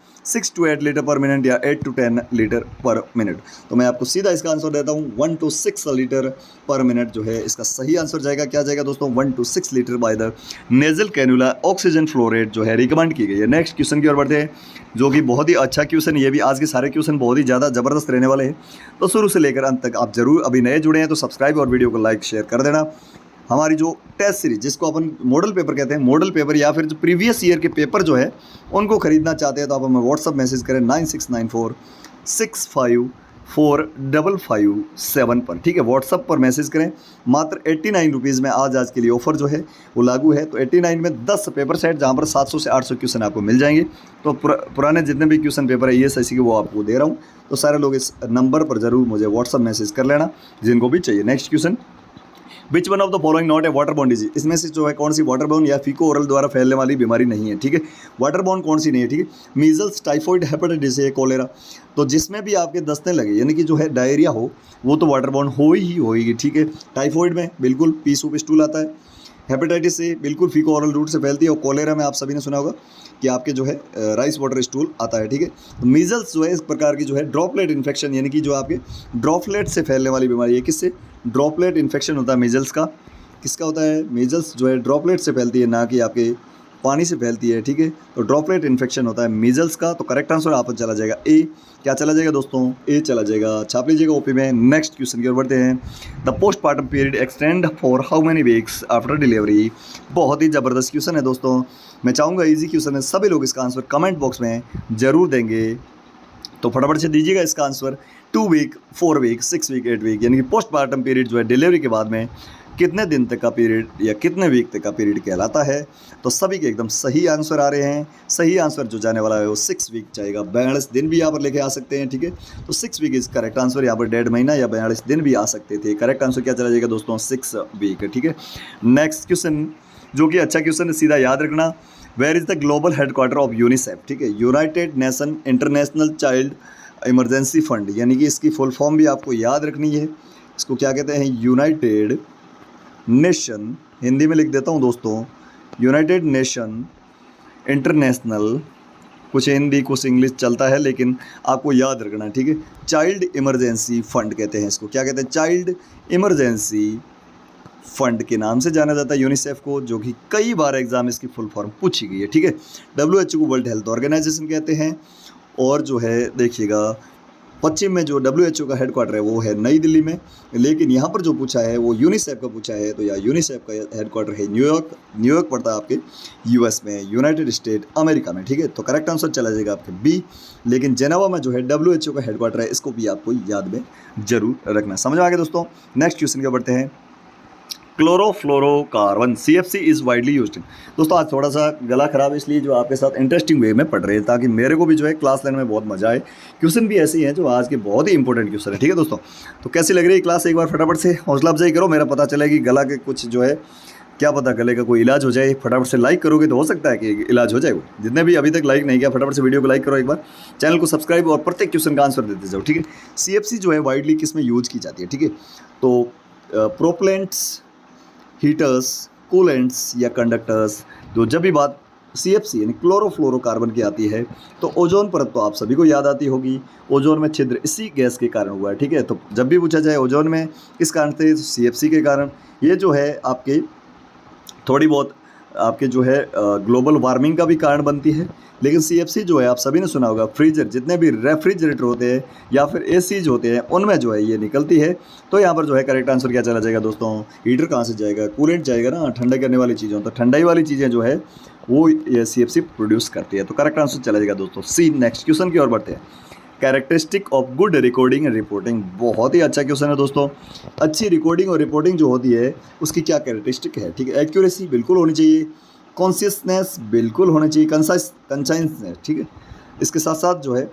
to 8 लीटर पर मिनट, या 8 to 10 लीटर पर मिनट। तो मैं आपको सीधा इसका आंसर देता हूँ, 1 to 6 लीटर पर मिनट जो है इसका सही आंसर जाएगा। क्या जाएगा दोस्तों, 1 to 6 litre by the nasal cannula oxygen flow rate जो है रिकमेंड की गई है। नेक्स्ट क्वेश्चन की ओर बढ़ते हैं, जो कि बहुत ही अच्छा क्वेश्चन है। ये भी आज के सारे क्वेश्चन बहुत ही ज़्यादा ज़बरदस्त रहने वाले हैं, तो शुरू से लेकर अंत तक आप जरूर, अभी नए जुड़े हैं तो सब्सक्राइब और वीडियो को लाइक शेयर कर देना। हमारी जो टेस्ट सीरीज जिसको अपन मॉडल पेपर कहते हैं, मॉडल पेपर या फिर जो प्रीवियस ईयर के पेपर जो है उनको खरीदना चाहते हैं तो आप हमें व्हाट्सअप मैसेज करें 9694655557 पर, ठीक है। व्हाट्सअप पर मैसेज करें। मात्र 89 रुपीज़ में आज के लिए ऑफर जो है वो लागू है। तो 89 में 10 पेपर सेट, जहाँ पर 700 से 800 क्वेश्चन आपको मिल जाएंगे। तो पुराने जितने भी क्वेश्चन पेपर है ESIC के वो आपको दे रहा हूँ। तो सारे लोग इस नंबर पर ज़रूर मुझे व्हाट्सअप मैसेज कर लेना जिनको भी चाहिए। Next question, which one of the following not a water borne disease, इसमें से जो है कौन सी वाटर बॉर्न या फीको ओरल द्वारा फैलने वाली बीमारी नहीं है, ठीक है। वाटर बॉर्न कौन सी नहीं है, ठीक है। मीजल्स, टाइफॉइड, हेपेटाइटिस है, कोलेरा। तो जिसमें भी आपके दस्तने लगे यानी कि जो है डायरिया हो वो तो वाटर बॉर्न हो ही होगी, ठीक है। टाइफॉइड में बिल्कुल पी सूप स्टूल आता है। हेपेटाइटिस से बिल्कुल फीको ओरल रूट से फैलती है। और कोलेरा में आप सभी ने सुना होगा कि आपके जो है राइस वाटर स्टूल आता है, ठीक है। तो मीजल्स जो है इस प्रकार की जो है ड्रॉपलेट इन्फेक्शन, यानी कि जो आपके ड्रॉपलेट से फैलने वाली बीमारी है। किससे, ड्रॉपलेट इन्फेक्शन होता है मीजल्स का। किसका होता है, मीजल्स जो है ड्रॉपलेट से फैलती है, ना कि आपके पानी से फैलती है, ठीक है। तो ड्रॉपलेट इन्फेक्शन होता है मीजल्स का। तो करेक्ट आंसर आप चला जाएगा ए। क्या चला जाएगा दोस्तों, ए चला जाएगा, छाप लीजिएगा ओपी में। नेक्स्ट क्वेश्चन की ओर बढ़ते हैं। The postmortem period extend for how many weeks after delivery. बहुत ही ज़बरदस्त क्वेश्चन है दोस्तों। मैं चाहूँगा इजी क्वेश्चन है, सभी लोग इसका आंसर कमेंट बॉक्स में ज़रूर देंगे। तो फटाफट से दीजिएगा इसका answer. 2 week, 4 week, 6 week, 8 week, यानी कि पोस्टमार्टम पीरियड जो है डिलीवरी के बाद में कितने दिन तक का पीरियड या कितने वीक तक का पीरियड कहलाता है। तो सभी के एकदम सही आंसर आ रहे हैं। सही आंसर जो जाने वाला है वो 6 वीक जाएगा। 42 दिन भी यहाँ पर लेके आ सकते हैं, ठीक है। तो 6 वीक इज़ करेक्ट आंसर। यहाँ पर 1.5 महीना या 42 दिन भी आ सकते थे। करेक्ट आंसर क्या चला जाएगा दोस्तों, 6 वीक, ठीक है। नेक्स्ट क्वेश्चन जो कि अच्छा क्वेश्चन है, सीधा याद रखना। Where is the global headquarter of UNICEF, ठीक है। United nation international child emergency fund, यानी कि इसकी फुल फॉर्म भी आपको याद रखनी है। इसको क्या कहते हैं, यूनाइटेड नेशन, हिंदी में लिख देता हूँ दोस्तों, यूनाइटेड नेशन इंटरनेशनल कुछ हिंदी कुछ इंग्लिश चलता है, लेकिन आपको याद रखना है, ठीक है। चाइल्ड इमरजेंसी फंड कहते हैं इसको, क्या कहते हैं, चाइल्ड इमरजेंसी फंड के नाम से जाना जाता है यूनिसेफ को, जो कि कई बार एग्जाम इसकी फुल फॉर्म पूछी गई है, ठीक है। WHO को वर्ल्ड हेल्थ ऑर्गेनाइजेशन कहते हैं। और जो है देखिएगा, पश्चिम में जो WHO का हेडक्वार्टर है वो है नई दिल्ली में, लेकिन यहाँ पर जो पूछा है वो यूनिसेफ का पूछा है, तो यहाँ यूनिसेफ का हेडक्वार्टर है न्यूयॉर्क। न्यूयॉर्क पड़ता है आपके US में, यूनाइटेड स्टेट अमेरिका में, ठीक है। तो करेक्ट आंसर चला जाएगा आपके B। लेकिन जेनेवा में जो है WHO का हेडक्वार्टर है, इसको भी आपको याद में जरूर रखना। समझ में आ गया दोस्तों। नेक्स्ट क्वेश्चन के बढ़ते हैं। Chlorofluorocarbon CFC is widely used. दोस्तों आज थोड़ा सा गला खराब इसलिए जो आपके साथ इंटरेस्टिंग वे में पढ़ रहे हैं, ताकि मेरे को भी जो है क्लास लेने में बहुत मजा आए। क्वेश्चन भी ऐसे ही हैं जो आज के बहुत ही इंपॉर्टेंट क्वेश्चन है, ठीक है दोस्तों। तो कैसी लग रही है क्लास, एक बार फटाफट से हौसला अफजाई करो, मेरा पता चले कि गला के कुछ जो है, क्या पता गले का कोई इलाज हो जाए। फटाफट से लाइक करोगे तो हो सकता है कि इलाज हो जाए। वो जितने भी अभी तक लाइक नहीं किया, फटाफट से वीडियो को लाइक करो एक बार, चैनल को सब्सक्राइब और प्रत्येक क्वेश्चन का आंसर देते जाओ, ठीक है। CFC जो है वाइडली किस में यूज की जाती है, ठीक है। तो प्रोपेलेंट्स, हीटर्स, कूलेंट्स या कंडक्टर्स। तो जब भी बात CFC यानी क्लोरोफ्लोरोकार्बन की आती है तो ओजोन परत तो आप सभी को याद आती होगी। ओजोन में छिद्र इसी गैस के कारण हुआ है, ठीक है। तो जब भी पूछा जाए ओजोन में किस कारण से, CFC के कारण। ये जो है आपके थोड़ी बहुत आपके जो है ग्लोबल वार्मिंग का भी कारण बनती है। लेकिन CFC जो है आप सभी ने सुना होगा, फ्रीजर, जितने भी रेफ्रिजरेटर होते हैं या फिर ACs होते हैं, उनमें जो है ये निकलती है। तो यहाँ पर जो है करेक्ट आंसर क्या चला जाएगा दोस्तों, हीटर कहाँ से जाएगा, कूलेंट जाएगा ना, ठंडा करने वाली चीज़ें। तो ठंडाई वाली चीज़ें जो है वो ये CFC प्रोड्यूस करती है। तो करेक्ट आंसर चला जाएगा दोस्तों C। नेक्स्ट क्वेश्चन की ओर बढ़ते हैं। Characteristic of good recording and reporting, बहुत ही अच्छा क्वेश्चन है दोस्तों। अच्छी रिकॉर्डिंग और रिपोर्टिंग जो होती है उसकी क्या कैरेक्टरिस्टिक है, ठीक है। एक्यूरेसी बिल्कुल होनी चाहिए, कॉन्शियसनेस बिल्कुल होनी चाहिए, कंसाइसनेस, ठीक है। इसके साथ साथ जो है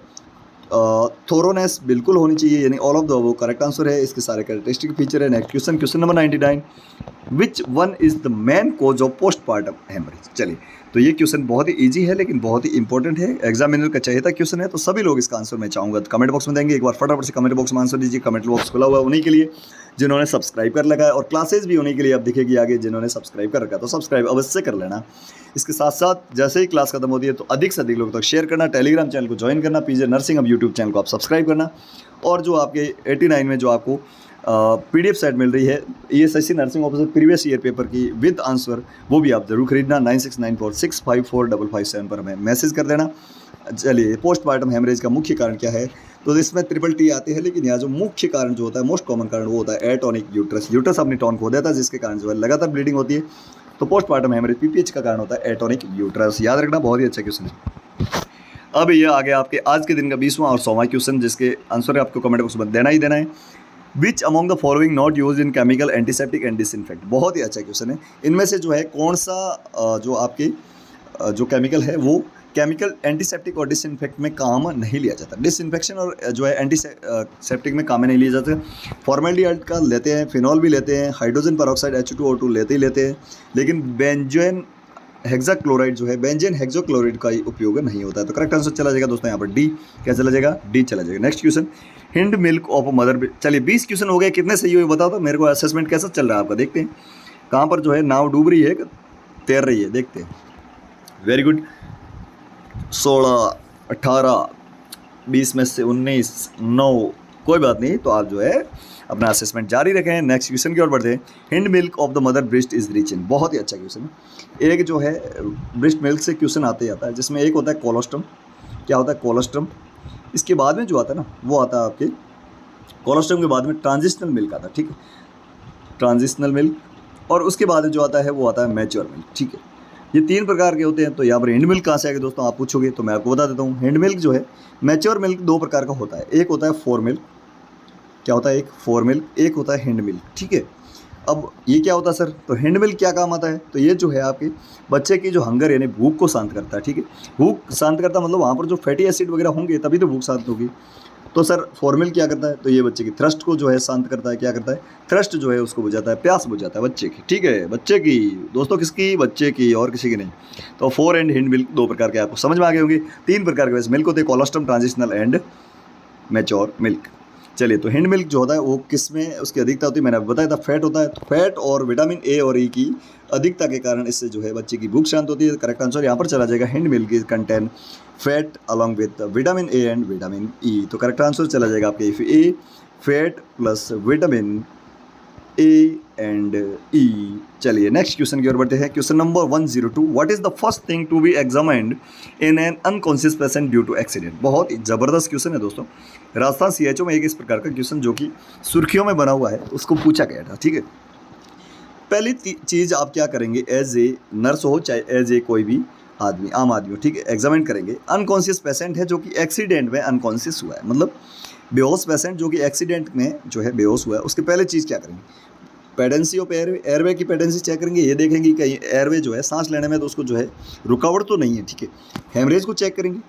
थोरोनेस बिल्कुल होनी चाहिए, यानी ऑल ऑफ द वो करेक्ट आंसर है। इसके सारे कैरेक्टरिस्टिक फीचर है। Next question, question number 99, which one is the main cause of postmortem haemorrhage. चलिए, तो ये क्वेश्चन बहुत ही इजी है लेकिन बहुत ही इंपॉर्टेंट है, एग्जामिनर का चाहिए था क्वेश्चन है, तो सभी लोग इसका आंसर मैं चाहूँगा तो कमेंट बॉक्स में देंगे। एक बार फटाफट से कमेंट बॉक्स में आंसर दीजिए। कमेंट बॉक्स खुला हुआ है उन्हीं के लिए जिन्होंने सब्सक्राइब कर लगा है, और क्लासेज भी उन्हीं के लिए अब दिखेगी आगे जिन्होंने सब्सक्राइब कर रखा है, तो सब्सक्राइब अवश्य कर लेना। इसके साथ साथ जैसे ही क्लास खत्म होती है तो अधिक से अधिक लोगों तक शेयर करना, टेलीग्राम चैनल को ज्वाइन करना, PJ नर्सिंग अब यूट्यूब चैनल को आप सब्सक्राइब करना, और जो आपके 89 में जो आपको PDF सेट मिल रही है ESIC nursing officer previous year paper की विद आंसर, वो भी आप जरूर खरीदना। 9694654557 पर हमें मैसेज कर देना। चलिए, पोस्टमार्टम हेमरेज का मुख्य कारण क्या है, तो इसमें TTT आते हैं, लेकिन यहाँ जो मुख्य कारण जो होता है, मोस्ट कॉमन कारण, वो होता है एटॉनिक यूट्रस। यूट्रस अपनी टोन खो देता है, जिसके कारण जो है लगातार ब्लीडिंग होती है। तो पोस्टमार्टम हेमरेज PPH का कारण होता है एटॉनिक यूट्रस। याद रखना, बहुत ही अच्छा क्वेश्चन है। अब ये आ गया आपके आज के दिन का 20वां और 100वां क्वेश्चन, जिसके आंसर आपको कमेंट बॉक्स में देना ही देना है। Which among the following not use in chemical antiseptic and disinfect. बहुत ही अच्छा क्वेश्चन है। इनमें से जो है कौन सा जो आपके जो केमिकल है वो केमिकल एंटीसेप्टिक और डिसइंफेक्ट में काम नहीं लिया जाता। डिसइंफेक्शन और जो है एंटीसेप्टिक में काम नहीं लिया जाता। फॉर्मेल्डिहाइड का लेते हैं, फिनॉल भी लेते हैं, हाइड्रोजन पेरोक्साइड H2O2 लेते ही लेते हैं, लेकिन बेंजोन हेक्साक्लोराइड जो है, बेंजीन हेक्साक्लोराइड का ही उपयोग नहीं होता है। तो करेक्ट आंसर चला जाएगा दोस्तों यहाँ पर D। क्या चला जाएगा, D चला जाएगा। Next question, hind milk of mother. चलिए 20 क्वेश्चन हो गए, कितने सही हुए बताओ तो मेरे को। असेसमेंट कैसा चल रहा है आपका, देखते हैं कहाँ पर जो है नाव डूब रही है, तैर रही है, देखते हैं। Very good. 16, 18, 20 में से 19, 9, कोई बात नहीं। तो आप जो है अपना असेसमेंट जारी रखें। नेक्स्ट क्वेश्चन की ओर बढ़ते हैं। Hind milk of the mother breast is rich in. बहुत ही अच्छा क्वेश्चन है। एक जो है ब्रेस्ट मिल्क से क्वेश्चन आते जाता है, जिसमें एक होता है कोलोस्ट्रम। क्या होता है, कोलोस्ट्रम। इसके बाद में जो आता है ना, वो आता है आपके कोलोस्ट्रम के बाद में ट्रांजिशनल मिल्क आता है, ठीक है, ट्रांजिशनल मिल्क। और उसके बाद जो आता है वो आता है मैच्योर मिल्क, ठीक है। ये 3 प्रकार के होते हैं। तो यहाँ पर हिंड मिल्क कहाँ से आएगा दोस्तों, आप पूछोगे तो मैं आपको बता देता हूँ। हिंड मिल्क जो है, मैच्योर मिल्क 2 प्रकार का होता है। एक होता है फोर मिल्क। क्या होता है, एक फोर मिल्क, एक होता है हिंड मिल्क, ठीक है। अब ये क्या होता है सर, तो हिंड मिल्क क्या काम आता है, तो ये जो है आपके बच्चे की जो हंगर यानी भूख को शांत करता है, ठीक है। भूख शांत करता मतलब वहाँ पर जो फैटी एसिड वगैरह होंगे तभी तो भूख शांत होगी। तो सर फोर मिल्क क्या करता है, तो ये बच्चे की थ्रस्ट को जो है शांत करता है। क्या करता है, थ्रस्ट जो है उसको बुझाता है, प्यास बुझाता है बच्चे की, ठीक है। बच्चे की दोस्तों, किसकी, बच्चे की, और किसी की नहीं। तो फोर एंड हिंड मिल्क 2 प्रकार के आपको समझ में आ गए होंगे। 3 प्रकार के वैसे मिल्क होते हैं, colostrum, transitional and mature milk. चलिए, तो हिंड मिल्क जो होता है वो किस में उसकी अधिकता होती है, मैंने आपको बताया था फैट होता है। तो फैट और विटामिन ए और ई की अधिकता के कारण इससे जो है बच्चे की भूख शांत होती है। करेक्ट आंसर यहाँ पर चला जाएगा hind milk is contain fat along with vitamin A and vitamin E. तो करेक्ट आंसर चला जाएगा आपके A, fat plus vitamin A and E. चलिए नेक्स्ट क्वेश्चन की ओर बढ़ते हैं। Question number 102, what is the first thing to be examined in an unconscious patient due to accident. बहुत ही जबरदस्त क्वेश्चन है दोस्तों। राजस्थान सीएचओ में एक इस प्रकार का क्वेश्चन जो कि सुर्खियों में बना हुआ है उसको पूछा गया था। ठीक है, पहली चीज़ आप क्या करेंगे, एज ए नर्स हो चाहे एज ए कोई भी आदमी, आम आदमी हो, ठीक है, एग्जामिन करेंगे। अनकॉन्शियस पेशेंट है जो कि एक्सीडेंट में अनकॉन्शियस हुआ है, मतलब बेहोश पेशेंट जो कि एक्सीडेंट में जो है बेहोश हुआ है, उसके पहले चीज़ क्या करेंगे, पेडेंसी ऑफ एयरवे की पेडेंसी चेक करेंगे। ये देखेंगे कि कहीं एयरवे जो है सांस लेने में तो उसको जो है रुकावट तो नहीं है। ठीक है, हेमरेज को चेक करेंगे,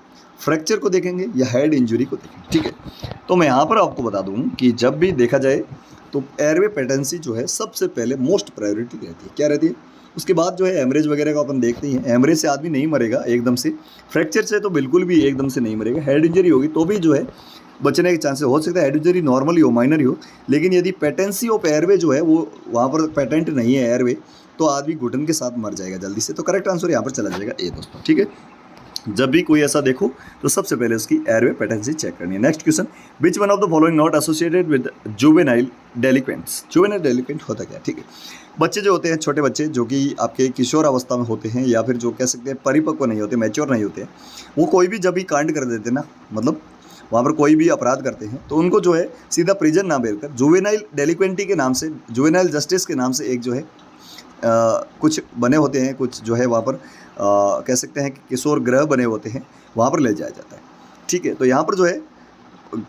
फ्रैक्चर को देखेंगे या हेड इंजरी को देखेंगे। ठीक है, तो मैं यहाँ पर आपको बता दूँ कि जब भी देखा जाए तो एयरवे पेडेंसी जो है सबसे पहले मोस्ट प्रायोरिटी रहती है। क्या रहती है, उसके बाद जो है हेमरेज वगैरह को अपन देखते ही हैं। हेमरेज से आदमी नहीं मरेगा एकदम से, फ्रैक्चर से तो बिल्कुल भी एकदम से नहीं मरेगा। हेड इंजरी होगी तो भी जो है बचने के चांसेस हो सकता है, हेड इंजरी नॉर्मली हो, माइनर ही हो। लेकिन यदि पेटेंसी ऑफ एयरवे जो है वो वहाँ पर पेटेंट नहीं है एयरवे, तो आदमी घुटन के साथ मर जाएगा जल्दी से। तो करेक्ट आंसर यहाँ पर चला जाएगा ए दोस्तों। ठीक है, जब भी कोई ऐसा देखो तो सबसे पहले उसकी एयरवे पेटेंसी चेक करनी है। Next question, which one of the following not associated with juvenile delinquents. Juvenile delinquent होता क्या है, ठीक है, बच्चे जो होते हैं, छोटे बच्चे जो कि आपके किशोर अवस्था में होते हैं या फिर जो कह सकते हैं परिपक्व नहीं होते, मैच्योर नहीं होते हैं, वो कोई भी जब भी कांड कर देते हैं ना, मतलब वहाँ पर कोई भी अपराध करते हैं, तो उनको जो है सीधा प्रिजन ना भेजकर जुवेनाइल डेलिक्वेंटी के नाम से, जुवेनाइल जस्टिस के नाम से एक जो है कुछ बने होते हैं, कुछ जो है वहाँ पर कह सकते हैं कि किशोर गृह बने होते हैं, वहाँ पर ले जाया जाता है। ठीक है, तो यहाँ पर जो है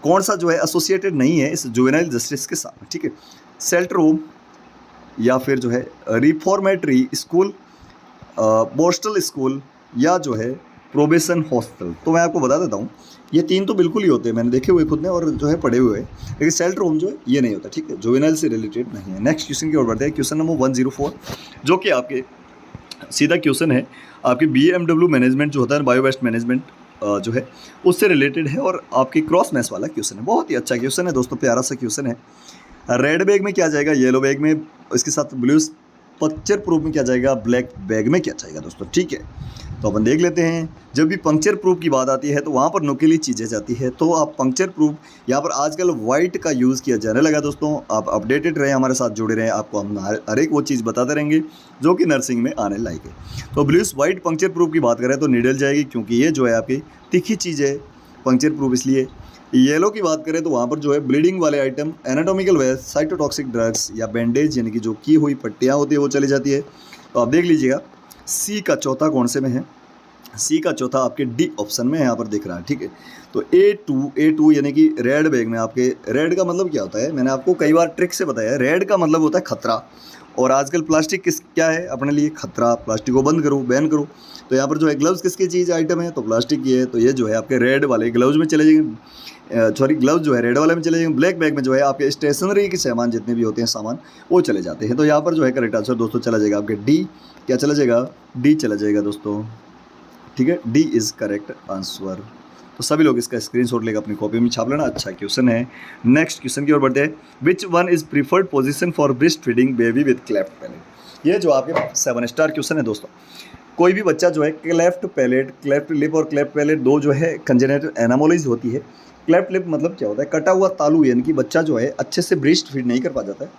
कौन सा जो है एसोसिएटेड नहीं है इस जुवेनाइल जस्टिस के साथ। ठीक है, सेल्टर होम या फिर जो है रिफॉर्मेटरी स्कूल, बोस्टल स्कूल या जो है प्रोबेशन हॉस्टल। तो मैं आपको बता देता हूँ, ये तीन तो बिल्कुल ही होते हैं, मैंने देखे हुए खुद ने और जो है पढ़े हुए हैं, लेकिन सेल्टर होम जो है ये नहीं होता। ठीक है, जुवेनाइल से रिलेटेड नहीं है। नेक्स्ट क्वेश्चन की ओर बढ़ते हैं। क्वेश्चन नंबर 104, जो कि आपके सीधा क्वेश्चन है आपके BMW मैनेजमेंट जो होता है, बायो वेस्ट मैनेजमेंट जो है उससे रिलेटेड है और आपकी क्रॉस मैथ्स वाला क्वेश्चन है। बहुत ही अच्छा क्वेश्चन है दोस्तों, प्यारा सा क्वेश्चन है। रेड बैग में क्या जाएगा, येलो बैग में, इसके साथ ब्लू पंक्चर प्रूफ में क्या जाएगा, ब्लैक बैग में क्या जाएगा दोस्तों। ठीक है, तो अपन देख लेते हैं। जब भी पंक्चर प्रूफ की बात आती है तो वहाँ पर नुकीली चीज़ें जाती है, तो आप पंक्चर प्रूफ, यहाँ पर आजकल वाइट का यूज़ किया जाने लगा दोस्तों। आप अपडेटेड रहें, हमारे साथ जुड़े रहें, आपको हम हर एक वो चीज़ बताते रहेंगे जो कि नर्सिंग में आने लायक है। तो ब्लूस वाइट पंक्चर प्रूफ की बात करें तो नीडल जाएगी, क्योंकि ये जो है आपकी तीखी चीज़ है, पंक्चर प्रूफ इसलिए। येलो की बात करें तो वहाँ पर जो है ब्लीडिंग वाले item, anatomical waste, cytotoxic drugs या बैंडेज यानी कि जो की हुई पट्टियाँ होती है वो चली जाती है। तो आप देख लीजिएगा सी का चौथा कौन से में है, सी का चौथा आपके डी ऑप्शन में यहाँ पर दिख रहा है। ठीक है, तो A2 यानी कि रेड बैग में आपके, रेड का मतलब क्या होता है, मैंने आपको कई बार ट्रिक से बताया है, रेड का मतलब होता है खतरा। और आजकल प्लास्टिक क्या है अपने लिए खतरा, प्लास्टिक को बंद करो, बैन करो। तो यहाँ पर जो है ग्लव्स किसकी चीज़ आइटम है, तो प्लास्टिक की है, तो ये जो है आपके रेड वाले ग्लव्स में चले जाएंगे, सॉरी ग्लव्स जो है रेड वाले में चले जाएंगे। ब्लैक बैग में जो है आपके स्टेशनरी के सामान जितने भी होते हैं सामान वो चले जाते हैं। तो यहाँ पर जो है करेक्ट आंसर दोस्तों चला जाएगा आपके डी, क्या चला जाएगा, डी चला जाएगा दोस्तों। ठीक है, डी इज़ करेक्ट आंसर। तो सभी लोग इसका स्क्रीनशॉट लेकर अपनी कॉपी में छाप लेना। अच्छा क्वेश्चन है। नेक्स्ट क्वेश्चन की ओर बढ़ते हैं। Which one is preferred position for breast feeding baby with cleft palate. ये जो आपके 7 स्टार क्वेश्चन है दोस्तों। कोई भी बच्चा जो है क्लेफ्ट पैलेट, क्लेफ्ट लिप और क्लेफ्ट पैलेट दो जो है कंजेनिटल एनामोलीज होती है। क्लेफ्ट लिप मतलब क्या होता है, कटा हुआ तालू, यानी कि बच्चा जो है अच्छे से ब्रेस्ट फीड नहीं कर पा जाता है।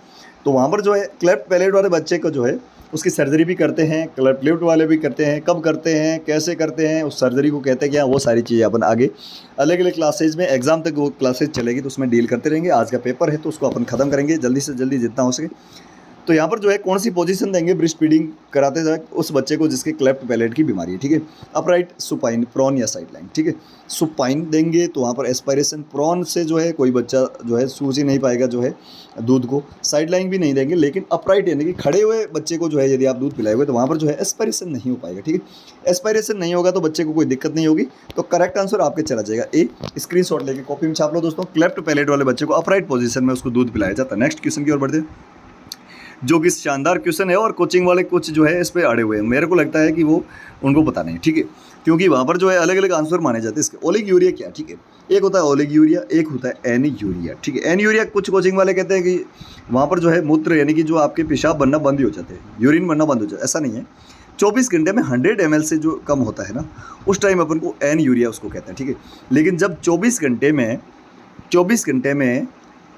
तो वहाँ पर जो है क्लेफ्ट पैलेट वाले बच्चे को जो है उसकी सर्जरी भी करते हैं, क्लेफ्ट लिप वाले भी करते हैं। कब करते हैं, कैसे करते हैं, उस सर्जरी को कहते हैं क्या, वो सारी चीज़ें अपन आगे अलग अलग क्लासेज में, एग्जाम तक वो क्लासेज चलेगी तो उसमें डील करते रहेंगे। आज का पेपर है तो उसको अपन ख़त्म करेंगे जल्दी से जल्दी जितना हो सके। तो यहाँ पर जो है कौन सी पोजीशन देंगे ब्रेस्ट फीडिंग कराते जाए उस बच्चे को जिसके क्लेफ्ट पैलेट की बीमारी है। ठीक है, अपराइट, सुपाइन, प्रॉन या साइड लाइन। ठीक है, सुपाइन देंगे तो वहाँ पर एस्पायरेशन, प्रॉन से जो है कोई बच्चा जो है सूझ ही नहीं पाएगा जो है दूध को, साइड लाइन भी नहीं देंगे। लेकिन अपराइट यानी कि खड़े हुए बच्चे को जो है यदि आप दूध पिलाओगे तो वहाँ पर जो है एस्पायरेशन नहीं हो पाएगा। ठीक है, एस्पायरेशन नहीं होगा तो बच्चे को कोई दिक्कत नहीं होगी। तो करेक्ट आंसर आपके चला जाएगा ए। स्क्रीनशॉट लेके कॉपी में छाप लो दोस्तों। क्लेफ्ट पैलेट वाले बच्चे को अपराइट पोजीशन में उसको दूध पिलाया जाता है। नेक्स्ट क्वेश्चन की ओर बढ़ते हैं, जो कि शानदार क्वेश्चन है और कोचिंग वाले कुछ जो है इस पर अड़े हुए हैं। मेरे को लगता है कि वो उनको पता नहीं। ठीक है, क्योंकि वहाँ पर जो है अलग अलग आंसर माने जाते हैं इसके। ओलिग यूरिया क्या है, ठीक है, एक होता है ओलिग यूरिया, एक होता है एन यूरिया, ठीक है। एन यूरिया कुछ कोचिंग वाले कहते हैं कि वहाँ पर जो है मूत्र यानी कि जो आपके पेशाब बनना बंद ही हो जाते हैं, यूरिन बनना बंद हो जाता है, ऐसा नहीं है। 24 घंटे में 100 ml से जो कम होता है ना, उस टाइम अपन को एन यूरिया उसको कहते हैं, ठीक है। लेकिन जब 24 घंटे में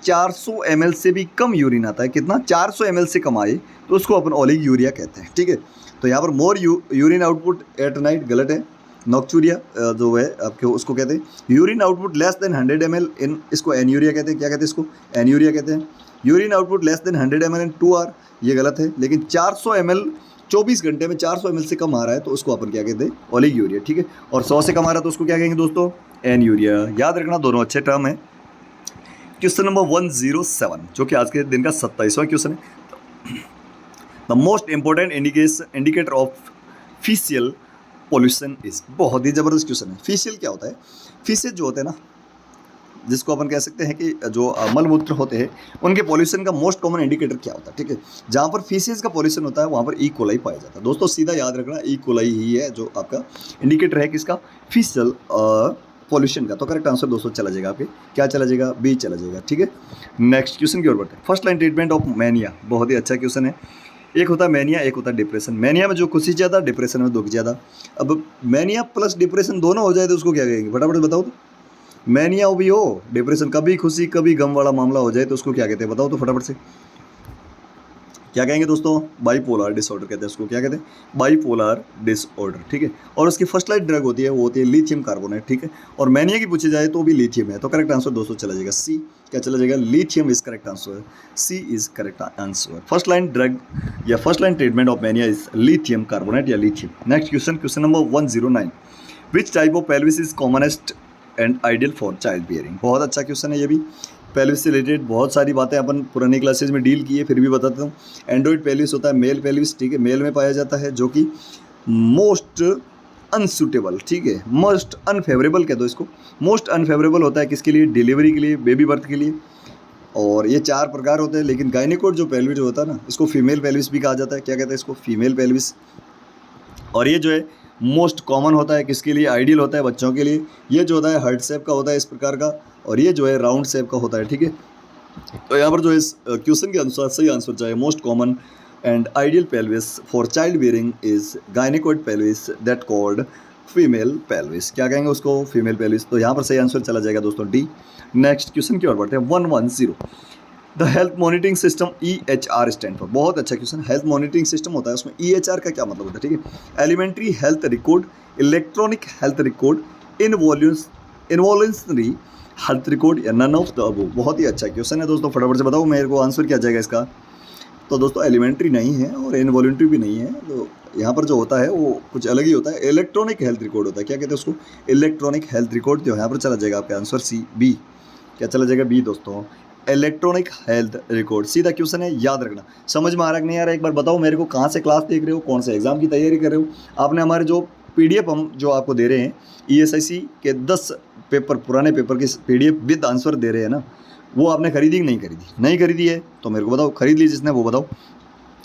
400 ml से भी कम यूरिन आता है, कितना, 400 ml से कम आए, तो उसको अपन ओलिग यूरिया कहते हैं, ठीक है। तो यहाँ पर मोर यूरिन आउटपुट एट नाइट गलत है, नॉक्चूरिया जो है आपके उसको कहते हैं। Urine output less than 100 ml इन, इसको एन यूरिया कहते हैं। क्या कहते हैं इसको, एन यूरिया कहते हैं। Urine output less than 100 ml in 2 hour, ये गलत है। लेकिन 400 ml 24 घंटे में 400 ml से कम आ रहा है, तो उसको अपन क्या कहते हैं, ओलिग यूरिया, ठीक है। और 100 से कम आ रहा है तो उसको क्या कहेंगे दोस्तों, एन यूरिया। याद रखना, दोनों अच्छे टर्म है। क्वेश्चन नंबर 107 जो कि आज के दिन का 27वां क्वेश्चन है। The most important indicator of facial pollution is, बहुत ही जबरदस्त क्वेश्चन है। फेशियल क्या होता है, फेसेस जो होते हैं ना, जिसको अपन कह सकते हैं कि जो मलमूत्र होते हैं, उनके पॉल्यूशन का मोस्ट कॉमन इंडिकेटर क्या होता है, ठीक है। जहाँ पर फीसेस का पॉल्यूशन होता है वहाँ पर ई कोलाई पाया जाता है। दोस्तों सीधा याद रखना, ई कोलाई ही है जो आपका इंडिकेटर है किसका, फेशियल पॉल्यूशन का। तो करेक्ट आंसर दोस्तों चला जाएगा आपके, क्या चला जाएगा, बी चला जाएगा, ठीक है। नेक्स्ट क्वेश्चन की ओर बढ़ते हैं। First line treatment of mania, बहुत ही अच्छा क्वेश्चन है। एक होता है मैनिया, एक होता है डिप्रेशन। मैनिया में जो खुशी ज़्यादा, डिप्रेशन में दुख ज़्यादा। अब मैनिया प्लस डिप्रेशन दोनों हो जाए तो उसको क्या कहेंगे, फटाफट बताओ तो। मैनिया भी हो, डिप्रेशन, कभी खुशी कभी गम वाला मामला हो जाए तो उसको क्या कहते हैं, बताओ तो फटाफट से। क्या कहेंगे दोस्तों, बाइपोलर डिसऑर्डर कहते हैं उसको। क्या कहते हैं, बाइपोलर डिसऑर्डर, ठीक है। और उसकी फर्स्ट लाइन ड्रग होती है, वो होती है लिथियम कार्बोनेट, ठीक है। और मैनिया की पूछी जाए तो भी लिथियम है। तो करेक्ट आंसर दोस्तों चला जाएगा सी, क्या चला जाएगा, lithium is correct answer, C is correct answer. First line drug या first line treatment of mania is lithium carbonate या lithium. Next question, question number 109, which type of pelvis is commonest and ideal for child bearing. बहुत अच्छा question है ये भी। Pelvis से related बहुत सारी बातें अपन पुरानी क्लासेज में डील की है, फिर भी बताता हूँ। एंड्रॉइड पेल्विस होता है मेल पेल्विस, ठीक है, मेल में पाया जाता है, जो कि मोस्ट अनसूटेबल, ठीक है, मोस्ट अनफेवरेबल कह दो इसको। मोस्ट अनफेवरेबल होता है किसके लिए, डिलीवरी के लिए, बेबी बर्थ के लिए। और ये 4 प्रकार होते हैं। लेकिन गायनेकोड जो पेल्विस होता है ना, इसको फीमेल पेल्विस भी कहा जाता है। क्या कहते हैं इसको, फीमेल पेल्विस। और ये जो है मोस्ट कॉमन होता है किसके लिए, आइडियल होता है बच्चों के लिए। ये जो होता है हार्ट शेप का होता है इस प्रकार का, और ये जो है राउंड शेप का होता है, ठीक है। तो यहाँ पर जो इस क्वेश्चन के अनुसार सही आंसर चाहे most common and ideal pelvis for child bearing is gynaecoid pelvis that called female pelvis. क्या कहेंगे उसको, फीमेल पेल्विस। तो यहाँ पर सही आंसर चला जाएगा दोस्तों डी। नेक्स्ट क्वेश्चन की ओर बढ़ते हैं। 110, the health monitoring system EHR stand for. बहुत अच्छा क्वेश्चन। हेल्थ मॉनिटरिंग सिस्टम होता है, उसमें EHR का क्या मतलब होता है, ठीक है। Elementary health record, electronic health record, involutionary health record या नन ऑफ द अबव। बहुत ही अच्छा क्वेश्चन है दोस्तों, फटाफट से बताओ मेरे को आंसर क्या जाएगा इसका। तो दोस्तों एलिमेंट्री नहीं है और इनवॉल्यूंटरी भी नहीं है, तो यहाँ पर जो होता है वो कुछ अलग ही होता है। इलेक्ट्रॉनिक हेल्थ रिकॉर्ड होता है। क्या कहते हैं उसको, इलेक्ट्रॉनिक हेल्थ रिकॉर्ड। तो यहाँ पर चला जाएगा आपका आंसर सी, बी। क्या चला जाएगा, बी दोस्तों, इलेक्ट्रॉनिक हेल्थ रिकॉर्ड। सीधा क्वेश्चन है, याद रखना। समझ में आ रहा है कि नहीं आ रहा है, एक बार बताओ मेरे को, कहाँ से क्लास देख रहे हो, कौन से एग्जाम की तैयारी कर रहे हो। आपने हमारे जो PDF हम जो आपको दे रहे हैं, ESIC के 10 पेपर, पुराने पेपर के PDF विद आंसर दे रहे हैं ना, वो आपने खरीदी कि नहीं खरीदी। नहीं खरीदी है तो मेरे को बताओ, खरीद ली जिसने वो बताओ।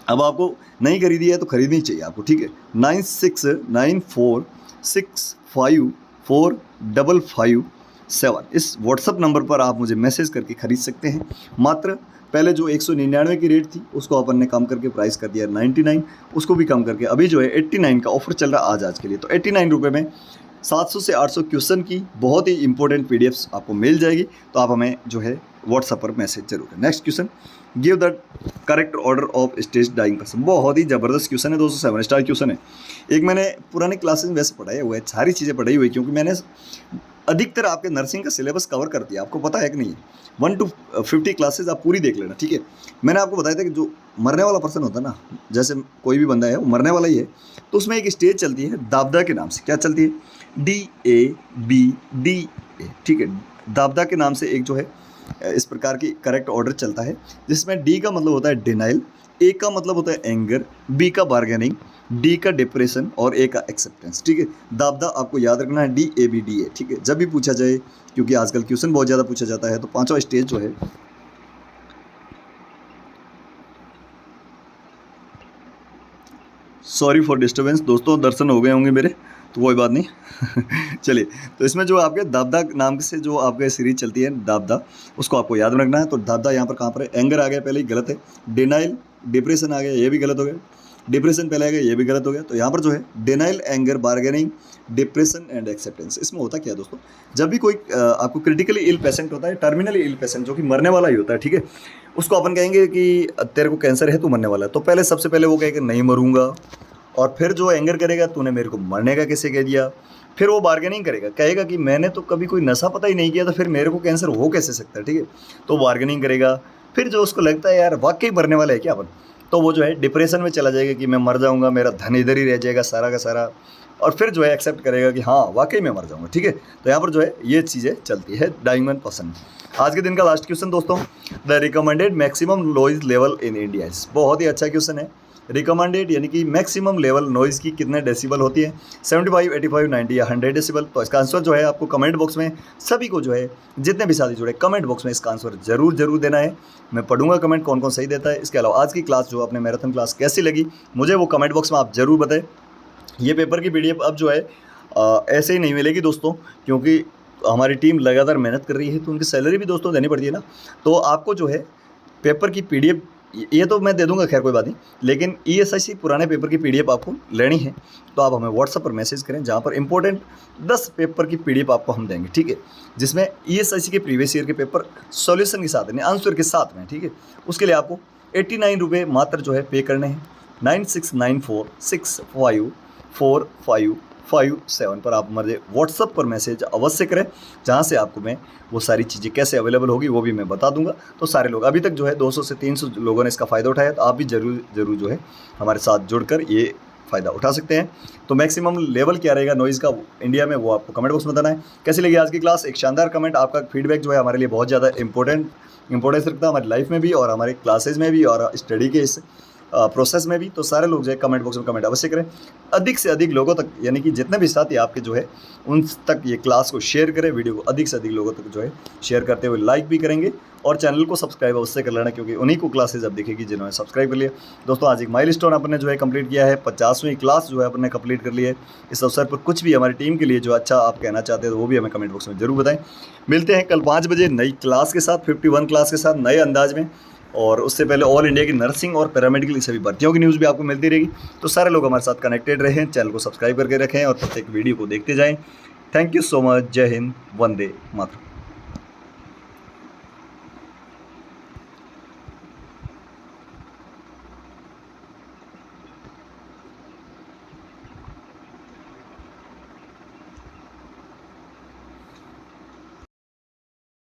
अब आपको नहीं खरीदी है तो खरीदनी चाहिए आपको, ठीक है। 9694654557 इस व्हाट्सअप नंबर पर आप मुझे मैसेज करके खरीद सकते हैं। मात्र पहले जो 199 की रेट थी उसको अपन ने कम करके प्राइस कर दिया 99, उसको भी कम करके अभी जो है 89 का ऑफर चल रहा है आज के लिए। तो 89 रुपये में 700 से 800 क्वेश्चन की बहुत ही इंपॉर्टेंट PDFs आपको मिल जाएगी। तो आप हमें जो है व्हाट्सएप पर मैसेज जरूर करें। Next question, give the correct order of stage dying person. बहुत ही ज़बरदस्त क्वेश्चन है दोस्तों, 7 स्टार क्वेश्चन है। एक मैंने पुरानी क्लासेस में वैसे पढ़ाया हुआ है, सारी चीज़ें पढ़ाई हुई, क्योंकि मैंने अधिकतर आपके नर्सिंग का सिलेबस कवर कर दिया। आपको पता है कि नहीं, 1 to 50 क्लासेज आप पूरी देख लेना, ठीक है। मैंने आपको बताया था कि जो मरने वाला पर्सन होता है ना, जैसे कोई भी बंदा है वो मरने वाला ही है, तो उसमें एक स्टेज चलती है दाबदा के नाम से। क्या चलती है, DABDA, ठीक है। दाबदा के नाम से एक जो है इस प्रकार की करेक्ट ऑर्डर चलता है, जिसमें D का मतलब होता है डिनाइल, A का मतलब होता है एंगर, B का बार्गेनिंग, D का डिप्रेशन और A का एक्सेप्टेंस, ठीक है। दाबदा आपको याद रखना है DABDA, ठीक है। जब भी पूछा जाए, क्योंकि आजकल क्वेश्चन बहुत ज़्यादा पूछा जाता है, तो 5वां स्टेज जो है, सॉरी फॉर डिस्टर्बेंस दोस्तों, दर्शन हो गए होंगे मेरे, तो कोई बात नहीं। चलिए, तो इसमें जो आपके दाबदा नाम से जो आपके सीरीज चलती है दाबदा, उसको आपको याद रखना है। तो दाबदा यहाँ पर कहाँ पर है, एंगर आ गया पहले ही गलत है, डिनाइल डिप्रेशन आ गया ये भी गलत हो गया, डिप्रेशन पहले आ गया ये भी गलत हो गया। तो यहाँ पर जो है denial, anger, bargaining, depression and acceptance. इसमें होता क्या है दोस्तों, जब भी कोई आपको क्रिटिकली इल पेशेंट होता है, टर्मिनली इल पेशेंट जो कि मरने वाला ही होता है, ठीक है, उसको अपन कहेंगे कि तेरे को कैंसर है, तू मरने वाला है, तो पहले सबसे पहले वो कहेगा नहीं मरूंगा, और फिर जो एंगर करेगा तूने मेरे को मरने का कैसे कह दिया, फिर वो बार्गेनिंग करेगा, कहेगा कि मैंने तो कभी कोई नशा पता ही नहीं किया, तो फिर मेरे को कैंसर हो कैसे सकता है, ठीक है, तो बार्गेनिंग करेगा। फिर जो उसको लगता है यार वाकई मरने वाला है क्या अपन, तो वो जो है डिप्रेशन में चला जाएगा कि मैं मर जाऊंगा, मेरा धन इधर ही रह जाएगा सारा का सारा, और फिर जो है एक्सेप्ट करेगा कि हाँ वाकई मैं मर जाऊंगा, ठीक है। तो यहाँ पर जो है ये चीज़ें चलती है डायमंड पर्सन। आज के दिन का लास्ट क्वेश्चन दोस्तों, the recommended maximum noise level in India. बहुत ही अच्छा क्वेश्चन है। रिकमेंडेड यानी कि मैक्सिमम लेवल नॉइज़ की कितने डेसिबल होती है, 75, 85, 90 या 100 डेसिबल। तो इसका आंसर जो है आपको कमेंट बॉक्स में, सभी को जो है जितने भी साथी जुड़े कमेंट बॉक्स में इसका आंसर जरूर देना है। मैं पढ़ूंगा कमेंट कौन कौन सही देता है। इसके अलावा आज की क्लास जो अपने मैराथन क्लास कैसी लगी मुझे वो कमेंट बॉक्स में आप ज़रूर बताएं। ये पेपर की PDF अब जो है ऐसे ही नहीं मिलेगी दोस्तों, क्योंकि हमारी टीम लगातार मेहनत कर रही है, तो उनकी सैलरी भी दोस्तों देनी पड़ती है ना। तो आपको जो है पेपर की PDF ये तो मैं दे दूंगा, खैर कोई बात नहीं, लेकिन ESIC पुराने पेपर की PDF आपको लेनी है तो आप हमें व्हाट्सएप पर मैसेज करें, जहाँ पर इंपॉर्टेंट 10 पेपर की PDF आपको हम देंगे, ठीक है, जिसमें ESIC के प्रीवियस ईयर के पेपर सॉल्यूशन के साथ यानी आंसर के साथ में, ठीक है। उसके लिए आपको 89 रुपये मात्र जो है पे करने हैं। 9694654557 पर आप मुझे व्हाट्सएप पर मैसेज अवश्य करें, जहाँ से आपको मैं वो सारी चीज़ें कैसे अवेलेबल होगी वो भी मैं बता दूंगा। तो सारे लोग अभी तक जो है 200 से 300 लोगों ने इसका फ़ायदा उठाया, तो आप भी ज़रूर जो है हमारे साथ जुड़कर ये फ़ायदा उठा सकते हैं। तो मैक्सिमम लेवल क्या रहेगा नॉइज़ का इंडिया में वो आपको कमेंट बॉक्स में बताना है। कैसी लगी आज की क्लास, एक शानदार कमेंट, आपका फीडबैक जो है हमारे लिए बहुत ज़्यादा इंपॉर्टेंस रखता है हमारी लाइफ में भी और हमारे क्लासेज में भी और स्टडी के इस प्रोसेस में भी। तो सारे लोग जो है कमेंट बॉक्स में कमेंट अवश्य करें, अधिक से अधिक लोगों तक, यानी कि जितने भी साथी आपके जो है उन तक ये क्लास को शेयर करें, वीडियो को अधिक से अधिक लोगों तक जो है शेयर करते हुए लाइक भी करेंगे और चैनल को सब्सक्राइब अवश्य कर लेना, क्योंकि उन्हीं को क्लासेज अब दिखेगी जिन्होंने सब्सक्राइब कर लिया। दोस्तों आज एक माइलस्टोन अपने जो है कंप्लीट किया है, 50वीं क्लास जो है अपने कंप्लीट कर ली है। इस अवसर पर कुछ भी हमारी टीम के लिए जो अच्छा आप कहना चाहते हैं तो वो भी हमें कमेंट बॉक्स में जरूर बताएं। मिलते हैं कल 5 बजे नई क्लास के साथ, 51 क्लास के साथ नए अंदाज में, और उससे पहले ऑल इंडिया की नर्सिंग और पैरामेडिकल सभी भर्तियों की न्यूज़ भी आपको मिलती रहेगी। तो सारे लोग हमारे साथ कनेक्टेड रहें, चैनल को सब्सक्राइब करके रखें और प्रत्येक वीडियो को देखते जाएं। Thank you so much. जय हिंद, वंदे मातरम।